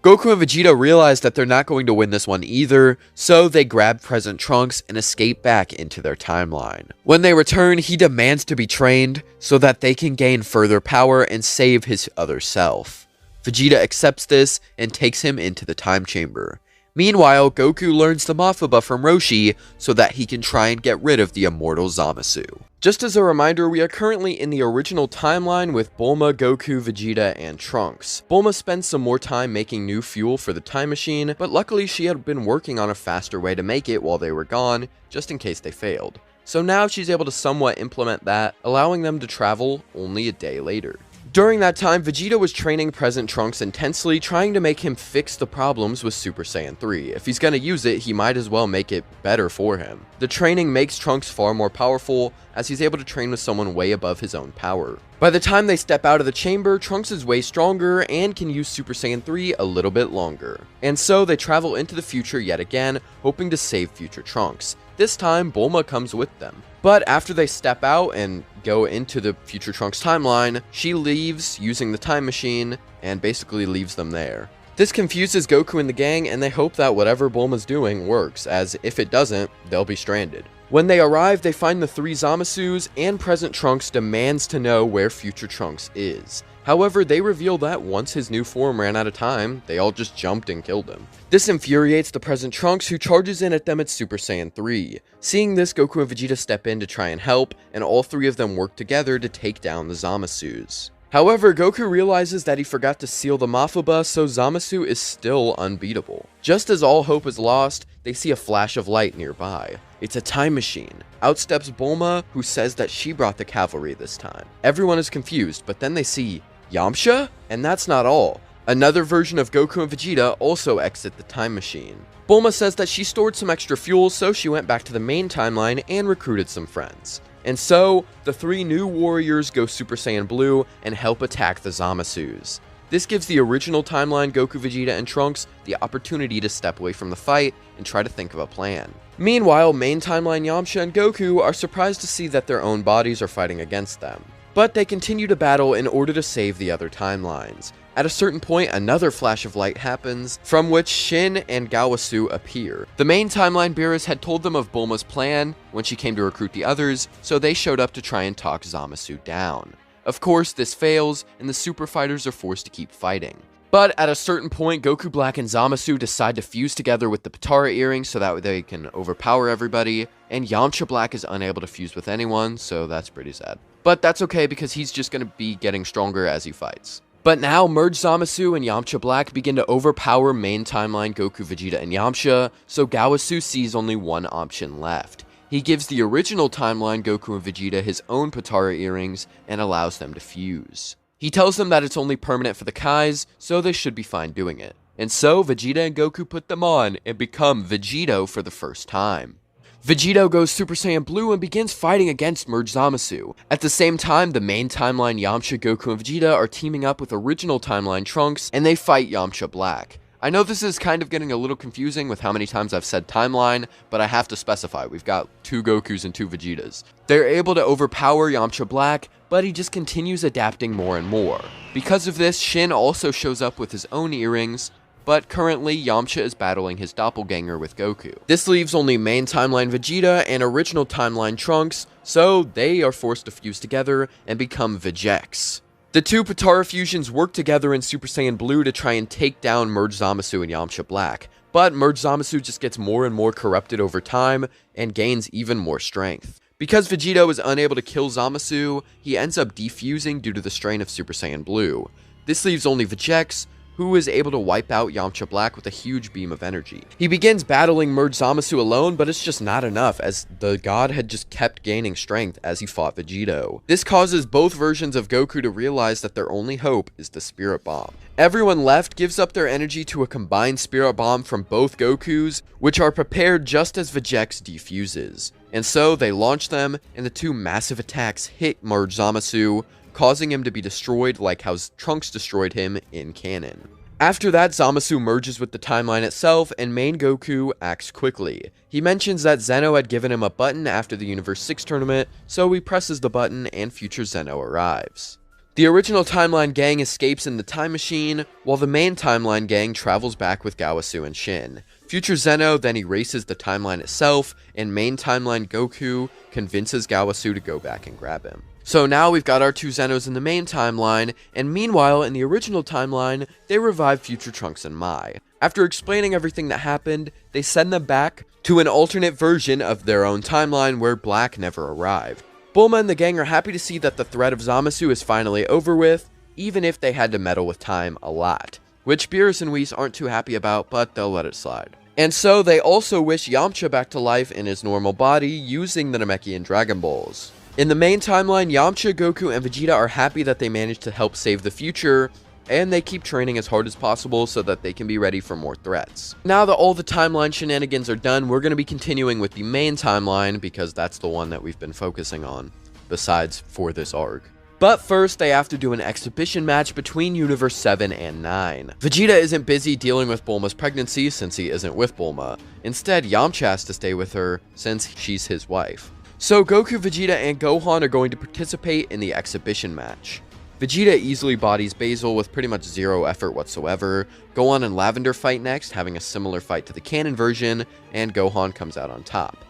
Goku and Vegeta realize that they're not going to win this one either, so they grab present Trunks and escape back into their timeline. When they return, he demands to be trained so that they can gain further power and save his other self. Vegeta accepts this and takes him into the time chamber. Meanwhile, Goku learns the Mafuba from Roshi so that he can try and get rid of the immortal Zamasu. Just as a reminder, we are currently in the original timeline with Bulma, Goku, Vegeta, and Trunks. Bulma spends some more time making new fuel for the time machine, but luckily she had been working on a faster way to make it while they were gone, just in case they failed. So now she's able to somewhat implement that, allowing them to travel only a day later. During that time, Vegeta was training present Trunks intensely, trying to make him fix the problems with Super Saiyan 3. If he's gonna use it, he might as well make it better for him. The training makes Trunks far more powerful, as he's able to train with someone way above his own power. By the time they step out of the chamber, Trunks is way stronger and can use Super Saiyan 3 a little bit longer. And so they travel into the future yet again, hoping to save future Trunks. This time, Bulma comes with them. But after they step out and go into the future Trunks timeline, she leaves using the time machine and basically leaves them there. This confuses Goku and the gang, and they hope that whatever Bulma's doing works, as if it doesn't, they'll be stranded. When they arrive, they find the three Zamasus, and present Trunks demands to know where future Trunks is. However, they reveal that once his new form ran out of time, they all just jumped and killed him. This infuriates the present Trunks, who charges in at them at Super Saiyan 3. Seeing this, Goku and Vegeta step in to try and help, and all three of them work together to take down the Zamasus. However, Goku realizes that he forgot to seal the Mafuba, so Zamasu is still unbeatable. Just as all hope is lost, they see a flash of light nearby. It's a time machine. Out steps Bulma, who says that she brought the cavalry this time. Everyone is confused, but then they see Yamcha? And that's not all. Another version of Goku and Vegeta also exit the time machine. Bulma says that she stored some extra fuel, so she went back to the main timeline and recruited some friends. And so, the three new warriors go Super Saiyan Blue and help attack the Zamasus. This gives the original timeline Goku, Vegeta, and Trunks the opportunity to step away from the fight and try to think of a plan. Meanwhile, main timeline Yamcha and Goku are surprised to see that their own bodies are fighting against them. But they continue to battle in order to save the other timelines. At a certain point, another flash of light happens, from which Shin and Gawasu appear. The main timeline Beerus had told them of Bulma's plan when she came to recruit the others, so they showed up to try and talk Zamasu down. Of course, this fails, and the super fighters are forced to keep fighting. But at a certain point, Goku Black and Zamasu decide to fuse together with the Potara earrings so that they can overpower everybody, and Yamcha Black is unable to fuse with anyone, so that's pretty sad. But that's okay because he's just going to be getting stronger as he fights. But now, merged Zamasu and Yamcha Black begin to overpower main timeline Goku, Vegeta, and Yamcha, so Gawasu sees only one option left. He gives the original timeline Goku and Vegeta his own Potara earrings and allows them to fuse. He tells them that it's only permanent for the Kais, so they should be fine doing it. And so, Vegeta and Goku put them on and become Vegito for the first time. Vegito goes Super Saiyan Blue and begins fighting against merged Zamasu. At the same time, the main timeline Yamcha, Goku, and Vegeta are teaming up with original timeline Trunks, and they fight Yamcha Black. I know this is kind of getting a little confusing with how many times I've said timeline, but I have to specify, we've got 2 Gokus and 2 Vegetas. They're able to overpower Yamcha Black, but he just continues adapting more and more. Because of this, Shin also shows up with his own earrings, but currently Yamcha is battling his doppelganger with Goku. This leaves only main timeline Vegeta and original timeline Trunks, so they are forced to fuse together and become Vegex. The 2 Potara fusions work together in Super Saiyan Blue to try and take down merged Zamasu and Yamcha Black, but merged Zamasu just gets more and more corrupted over time and gains even more strength. Because Vegito is unable to kill Zamasu, he ends up defusing due to the strain of Super Saiyan Blue. This leaves only Vegex, who is able to wipe out Yamcha Black with a huge beam of energy. He begins battling Merge Zamasu alone, but it's just not enough, as the god had just kept gaining strength as he fought Vegito. This causes both versions of Goku to realize that their only hope is the Spirit Bomb. Everyone left gives up their energy to a combined Spirit Bomb from both Gokus, which are prepared just as Vegeks defuses. And so they launch them, and the two massive attacks hit Merge Zamasu, causing him to be destroyed like how Trunks destroyed him in canon. After that, Zamasu merges with the timeline itself, and main Goku acts quickly. He mentions that Zeno had given him a button after the Universe 6 tournament, so he presses the button and future Zeno arrives. The original timeline gang escapes in the time machine, while the main timeline gang travels back with Gawasu and Shin. Future Zeno then erases the timeline itself, and main timeline Goku convinces Gawasu to go back and grab him. So now we've got our two Zenos in the main timeline, and meanwhile in the original timeline, they revive future Trunks and Mai. After explaining everything that happened, they send them back to an alternate version of their own timeline where Black never arrived. Bulma and the gang are happy to see that the threat of Zamasu is finally over with, even if they had to meddle with time a lot, which Beerus and Whis aren't too happy about, but they'll let it slide. And so they also wish Yamcha back to life in his normal body using the Namekian Dragon Balls. In the main timeline, Yamcha, Goku, and Vegeta are happy that they managed to help save the future, and they keep training as hard as possible so that they can be ready for more threats. Now that all the timeline shenanigans are done, we're going to be continuing with the main timeline because that's the one that we've been focusing on, besides for this arc. But first, they have to do an exhibition match between Universe 7 and 9. Vegeta isn't busy dealing with Bulma's pregnancy since he isn't with Bulma. Instead, Yamcha has to stay with her since she's his wife. So Goku, Vegeta, and Gohan are going to participate in the exhibition match. Vegeta easily bodies Basil with pretty much zero effort whatsoever. Gohan and Lavender fight next, having a similar fight to the canon version, and Gohan comes out on top.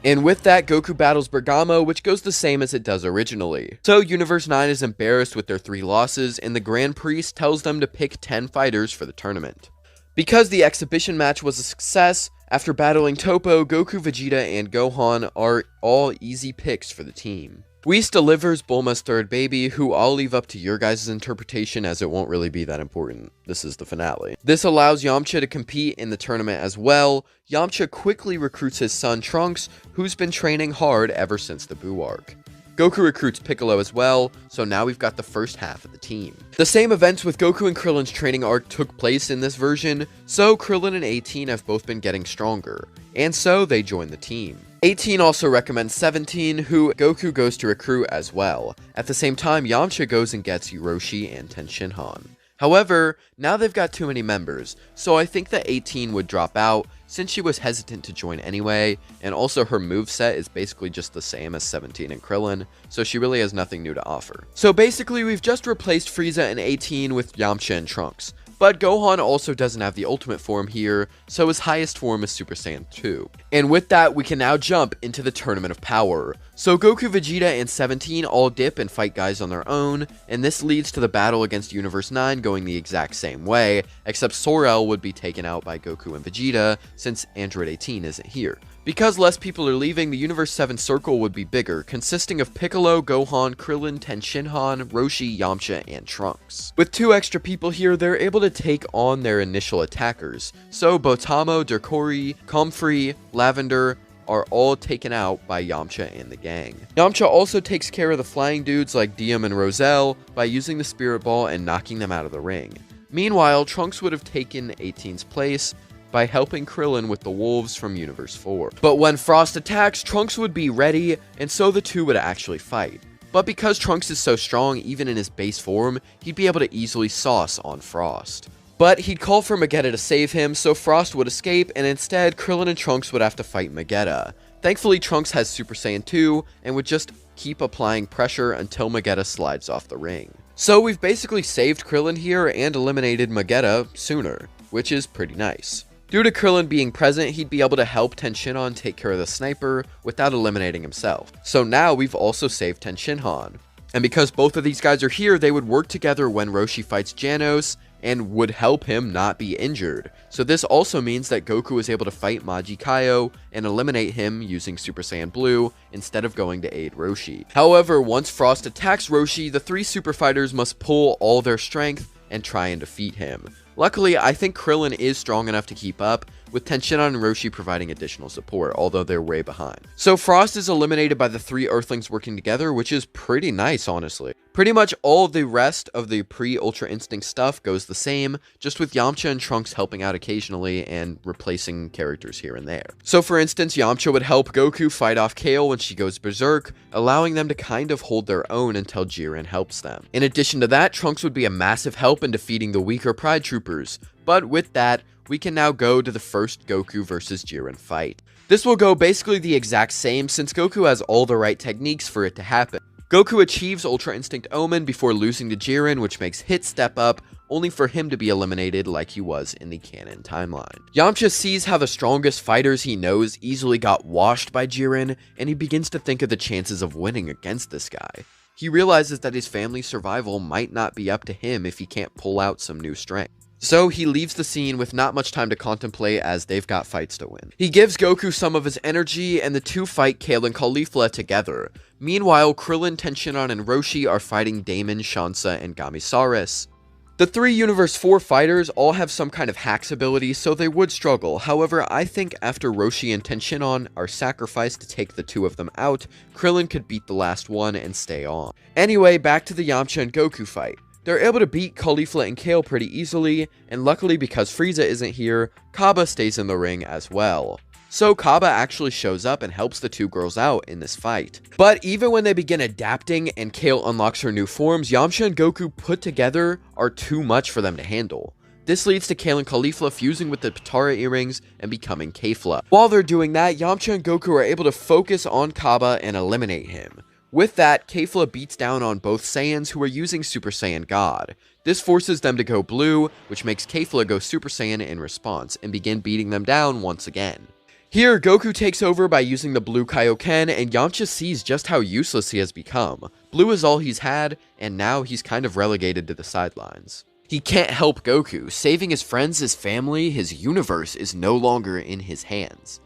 And with that, Goku battles Bergamo, which goes the same as it does originally. So Universe 9 is embarrassed with their 3 losses, and the Grand Priest tells them to pick 10 fighters for the tournament. Because the exhibition match was a success, after battling Toppo, Goku, Vegeta, and Gohan are all easy picks for the team. Whis delivers Bulma's third baby, who I'll leave up to your guys' interpretation as it won't really be that important. This is the finale. This allows Yamcha to compete in the tournament as well. Yamcha quickly recruits his son Trunks, who's been training hard ever since the Buu arc. Goku recruits Piccolo as well, so now we've got the first half of the team. The same events with Goku and Krillin's training arc took place in this version, so Krillin and 18 have both been getting stronger, and so they join the team. 18 also recommends 17, who Goku goes to recruit as well. At the same time, Yamcha goes and gets Hiroshi and Tenshinhan. However, now they've got too many members, so I think that 18 would drop out, since she was hesitant to join anyway, and also her moveset is basically just the same as 17 and Krillin, so she really has nothing new to offer. So basically, we've just replaced Frieza and 18 with Yamcha and Trunks. But Gohan also doesn't have the ultimate form here, so his highest form is Super Saiyan 2. And with that, we can now jump into the Tournament of Power. So Goku, Vegeta, and 17 all dip and fight guys on their own, and this leads to the battle against Universe 9 going the exact same way, except Sorel would be taken out by Goku and Vegeta, since Android 18 isn't here. Because less people are leaving, the Universe 7 circle would be bigger, consisting of Piccolo, Gohan, Krillin, Tenshinhan, Roshi, Yamcha, and Trunks. With 2 extra people here, they're able to take on their initial attackers. So Botamo, Derkori, Comfrey, Lavender are all taken out by Yamcha and the gang. Yamcha also takes care of the flying dudes like Diem and Rosé by using the Spirit Ball and knocking them out of the ring. Meanwhile, Trunks would have taken 18's place by helping Krillin with the wolves from Universe 4. But when Frost attacks, Trunks would be ready, and so the two would actually fight. But because Trunks is so strong, even in his base form, he'd be able to easily sauce on Frost. But he'd call for Magetta to save him, so Frost would escape, and instead, Krillin and Trunks would have to fight Magetta. Thankfully, Trunks has Super Saiyan 2, and would just keep applying pressure until Magetta slides off the ring. So we've basically saved Krillin here and eliminated Magetta sooner, which is pretty nice. Due to Krillin being present, he'd be able to help Tenshinhan take care of the sniper without eliminating himself. So now we've also saved Tenshinhan. And because both of these guys are here, they would work together when Roshi fights Janos and would help him not be injured. So this also means that Goku is able to fight Maji Kaio and eliminate him using Super Saiyan Blue instead of going to aid Roshi. However, once Frost attacks Roshi, the 3 super fighters must pull all their strength and try and defeat him. Luckily, I think Krillin is strong enough to keep up, with Tenshinhan and Roshi providing additional support, although they're way behind. So Frost is eliminated by the 3 Earthlings working together, which is pretty nice, honestly. Pretty much all the rest of the pre-Ultra Instinct stuff goes the same, just with Yamcha and Trunks helping out occasionally and replacing characters here and there. So for instance, Yamcha would help Goku fight off Kale when she goes berserk, allowing them to kind of hold their own until Jiren helps them. In addition to that, Trunks would be a massive help in defeating the weaker Pride Troopers, but with that, we can now go to the first Goku versus Jiren fight. This will go basically the exact same since Goku has all the right techniques for it to happen. Goku achieves Ultra Instinct Omen before losing to Jiren, which makes Hit step up, only for him to be eliminated like he was in the canon timeline. Yamcha sees how the strongest fighters he knows easily got washed by Jiren, and he begins to think of the chances of winning against this guy. He realizes that his family's survival might not be up to him if he can't pull out some new strength. So he leaves the scene with not much time to contemplate as they've got fights to win. He gives Goku some of his energy and the two fight Kale and Caulifla together. Meanwhile, Krillin, Tenshinhan, and Roshi are fighting Damon, Shansa, and Gamisaurus. The 3 Universe 4 fighters all have some kind of hacks ability, so they would struggle. However, I think after Roshi and Tenshinhan are sacrificed to take the 2 of them out, Krillin could beat the last one and stay on. Anyway, back to the Yamcha and Goku fight. They're able to beat Caulifla and Kale pretty easily, and luckily because Frieza isn't here, Kaba stays in the ring as well. So Kaba actually shows up and helps the 2 girls out in this fight. But even when they begin adapting and Kale unlocks her new forms, Yamcha and Goku put together are too much for them to handle. This leads to Kale and Caulifla fusing with the Potara earrings and becoming Kefla. While they're doing that, Yamcha and Goku are able to focus on Kaba and eliminate him. With that, Kefla beats down on both Saiyans who are using Super Saiyan God. This forces them to go blue, which makes Kefla go Super Saiyan in response, and begin beating them down once again. Here, Goku takes over by using the Blue Kaioken, and Yamcha sees just how useless he has become. Blue is all he's had, and now he's kind of relegated to the sidelines. He can't help Goku. Saving his friends, his family, his universe is no longer in his hands.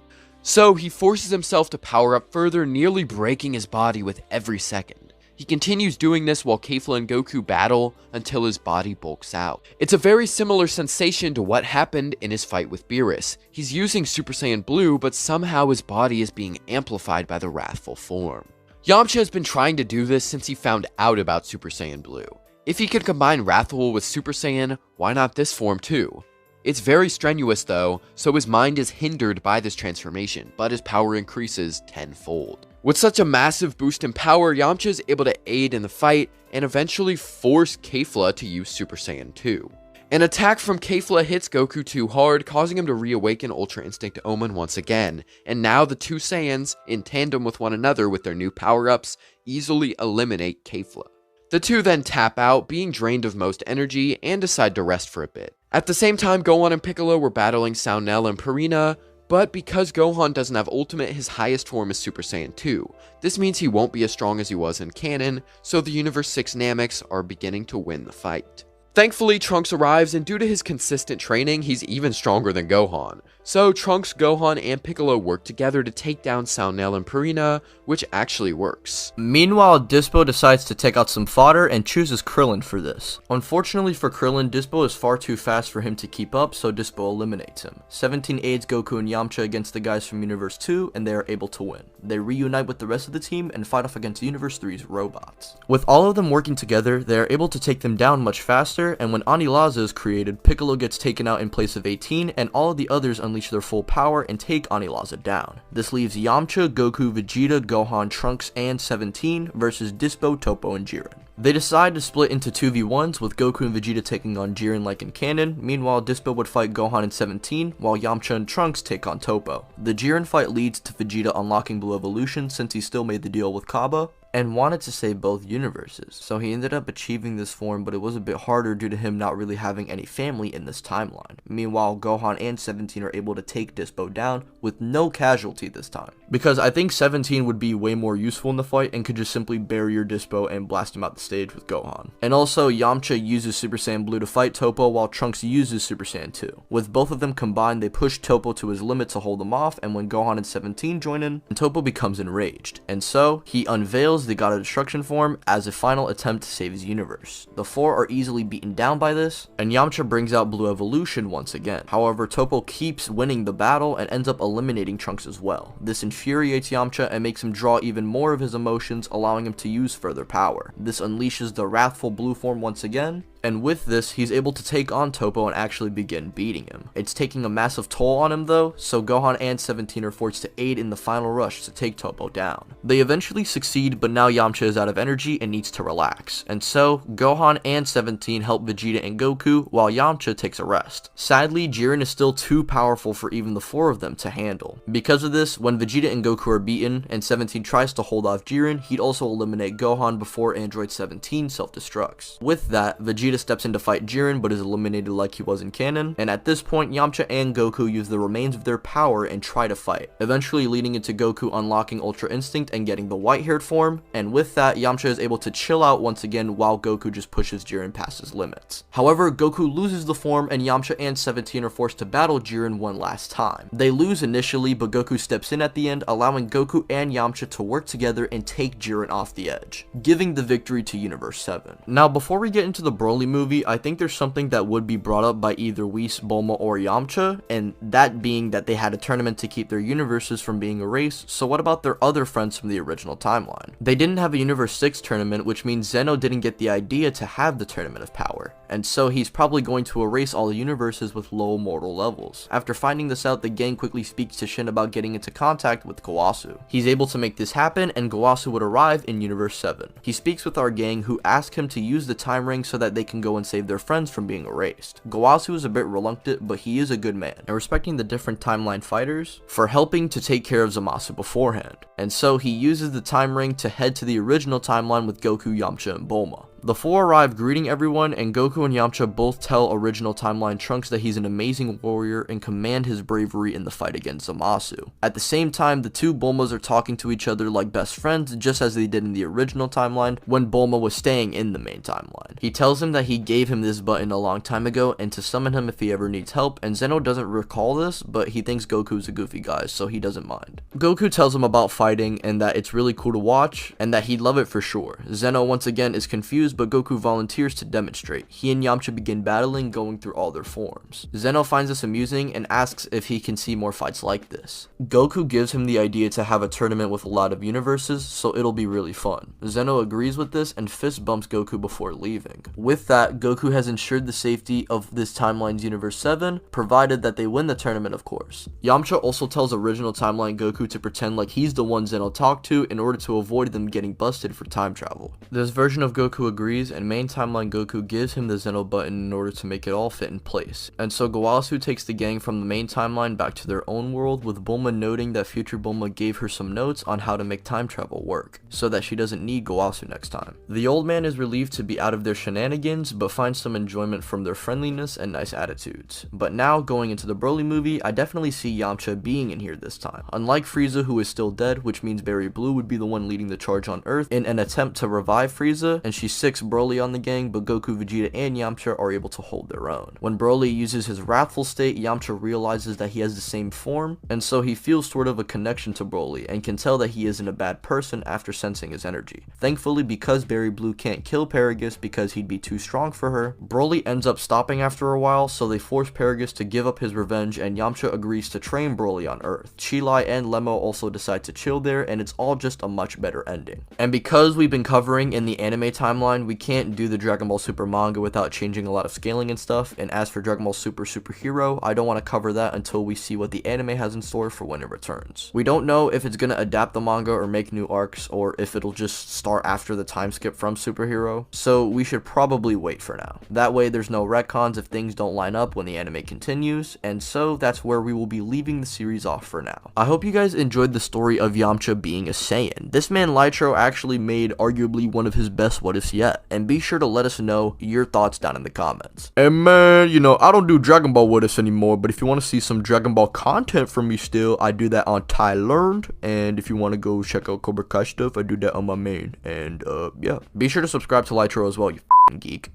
So he forces himself to power up further, nearly breaking his body with every second. He continues doing this while Kefla and Goku battle until his body bulks out. It's a very similar sensation to what happened in his fight with Beerus. He's using Super Saiyan Blue, but somehow his body is being amplified by the wrathful form. Yamcha has been trying to do this since he found out about Super Saiyan Blue. If he could combine Wrathful with Super Saiyan, why not this form too? It's very strenuous though, so his mind is hindered by this transformation, but his power increases tenfold. With such a massive boost in power, Yamcha is able to aid in the fight and eventually force Kefla to use Super Saiyan 2. An attack from Kefla hits Goku too hard, causing him to reawaken Ultra Instinct Omen once again, and now the 2 Saiyans, in tandem with one another with their new power-ups, easily eliminate Kefla. The 2 then tap out, being drained of most energy, and decide to rest for a bit. At the same time, Gohan and Piccolo were battling Saunel and Purina, but because Gohan doesn't have Ultimate, his highest form is Super Saiyan 2. This means he won't be as strong as he was in canon, so the Universe 6 Nameks are beginning to win the fight. Thankfully, Trunks arrives, and due to his consistent training, he's even stronger than Gohan. So Trunks, Gohan, and Piccolo work together to take down Saunel and Purina, which actually works. Meanwhile, Dispo decides to take out some fodder and chooses Krillin for this. Unfortunately for Krillin, Dispo is far too fast for him to keep up, so Dispo eliminates him. 17 aids Goku and Yamcha against the guys from Universe 2, and they are able to win. They reunite with the rest of the team and fight off against Universe 3's robots. With all of them working together, they are able to take them down much faster, and when Anilaza is created, Piccolo gets taken out in place of 18, and all of the others unleash their full power and take Anilaza down. This leaves Yamcha, Goku, Vegeta, Gohan, Trunks, and 17 versus Dispo, Toppo, and Jiren. They decide to split into 2v1s, with Goku and Vegeta taking on Jiren like in canon. Meanwhile, Dispo would fight Gohan and 17, while Yamcha and Trunks take on Toppo. The Jiren fight leads to Vegeta unlocking Blue Evolution since he still made the deal with Kaba, and wanted to save both universes, so he ended up achieving this form, but it was a bit harder due to him not really having any family in this timeline. Meanwhile, Gohan and 17 are able to take Dispo down with no casualty this time, because I think 17 would be way more useful in the fight and could just simply barrier Dispo and blast him out the stage with Gohan. And also, Yamcha uses Super Saiyan Blue to fight Toppo, while Trunks uses Super Saiyan 2. With both of them combined, they push Toppo to his limit to hold him off, and when Gohan and 17 join in, Toppo becomes enraged, and so he unveils the God of Destruction form as a final attempt to save his universe. The four are easily beaten down by this, and Yamcha brings out Blue Evolution once again. However, Toppo keeps winning the battle and ends up eliminating Trunks as well. This infuriates Yamcha and makes him draw even more of his emotions, allowing him to use further power. This unleashes the Wrathful Blue form once again, and with this, he's able to take on Toppo and actually begin beating him. It's taking a massive toll on him though, so Gohan and 17 are forced to aid in the final rush to take Toppo down. They eventually succeed, but now Yamcha is out of energy and needs to relax, and so Gohan and 17 help Vegeta and Goku while Yamcha takes a rest. Sadly, Jiren is still too powerful for even the four of them to handle. Because of this, when Vegeta and Goku are beaten and 17 tries to hold off Jiren, he'd also eliminate Gohan before Android 17 self-destructs. With that, Vegeta steps in to fight Jiren but is eliminated like he was in canon, and at this point Yamcha and Goku use the remains of their power and try to fight, eventually leading into Goku unlocking Ultra Instinct and getting the white-haired form, and with that Yamcha is able to chill out once again while Goku just pushes Jiren past his limits. However, Goku loses the form and Yamcha and 17 are forced to battle Jiren one last time. They lose initially, but Goku steps in at the end, allowing Goku and Yamcha to work together and take Jiren off the edge, giving the victory to Universe 7. Now before we get into the Broly movie, I think there's something that would be brought up by either Whis, Bulma, or Yamcha, and that being that they had a tournament to keep their universes from being erased. So what about their other friends from the original timeline? They didn't have a Universe 6 tournament, which means Zeno didn't get the idea to have the Tournament of Power, and so he's probably going to erase all the universes with low mortal levels. After finding this out, the gang quickly speaks to Shin about getting into contact with Gowasu. He's able to make this happen, and Gowasu would arrive in Universe 7. He speaks with our gang, who ask him to use the time ring so that they can go and save their friends from being erased. Gowasu is a bit reluctant, but he is a good man, and respecting the different timeline fighters for helping to take care of Zamasu beforehand. And so he uses the time ring to head to the original timeline with Goku, Yamcha, and Bulma. The four arrive greeting everyone, and Goku and Yamcha both tell original timeline Trunks that he's an amazing warrior and commend his bravery in the fight against Zamasu. At the same time, the two Bulmas are talking to each other like best friends, just as they did in the original timeline when Bulma was staying in the main timeline. He tells him that he gave him this button a long time ago and to summon him if he ever needs help, and Zeno doesn't recall this, but he thinks Goku's a goofy guy, so he doesn't mind. Goku tells him about fighting and that it's really cool to watch and that he'd love it for sure. Zeno once again is confused, but Goku volunteers to demonstrate. He and Yamcha begin battling, going through all their forms. Zeno finds this amusing and asks if he can see more fights like this. Goku gives him the idea to have a tournament with a lot of universes, so it'll be really fun. Zeno agrees with this and fist bumps Goku before leaving. With that, Goku has ensured the safety of this timeline's Universe 7, provided that they win the tournament, of course. Yamcha also tells original timeline Goku to pretend like he's the one Zeno talked to in order to avoid them getting busted for time travel. This version of Goku agrees, and main timeline Goku gives him the Zeno button in order to make it all fit in place. And so Gowasu takes the gang from the main timeline back to their own world, with Bulma noting that future Bulma gave her some notes on how to make time travel work, so that she doesn't need Gowasu next time. The old man is relieved to be out of their shenanigans, but finds some enjoyment from their friendliness and nice attitudes. But now, going into the Broly movie, I definitely see Yamcha being in here this time. Unlike Frieza, who is still dead, which means Berry Blue would be the one leading the charge on Earth in an attempt to revive Frieza, and she sicks Broly on the gang, but Goku, Vegeta, and Yamcha are able to hold their own. When Broly uses his wrathful state, Yamcha realizes that he has the same form, and so he feels sort of a connection to Broly, and can tell that he isn't a bad person after sensing his energy. Thankfully, because Berry Blue can't kill Paragus because he'd be too strong for her, Broly ends up stopping after a while, so they force Paragus to give up his revenge, and Yamcha agrees to train Broly on Earth. Chilai and Lemmo also decide to chill there, and it's all just a much better ending. And because we've been covering in the anime timeline, we can't do the Dragon Ball Super manga without changing a lot of scaling and stuff, and as for Dragon Ball Super Superhero, I don't want to cover that until we see what the anime has in store for when it returns. We don't know if it's going to adapt the manga or make new arcs, or if it'll just start after the time skip from Superhero, so we should probably wait for now. That way there's no retcons if things don't line up when the anime continues, and so that's where we will be leaving the series off for now. I hope you guys enjoyed the story of Yamcha being a Saiyan. This man Lytro actually made arguably one of his best what ifs yet, and be sure to let us know your thoughts down in the comments. And man, you know, I don't do Dragon Ball what ifs anymore, but if you want to see some Dragon Ball content from me still, I do that on Ty Learned, and if you want to go check out Cobra Kai stuff, I do that on my main, and yeah. Be sure to subscribe to Lytro as well, you f***ing geek.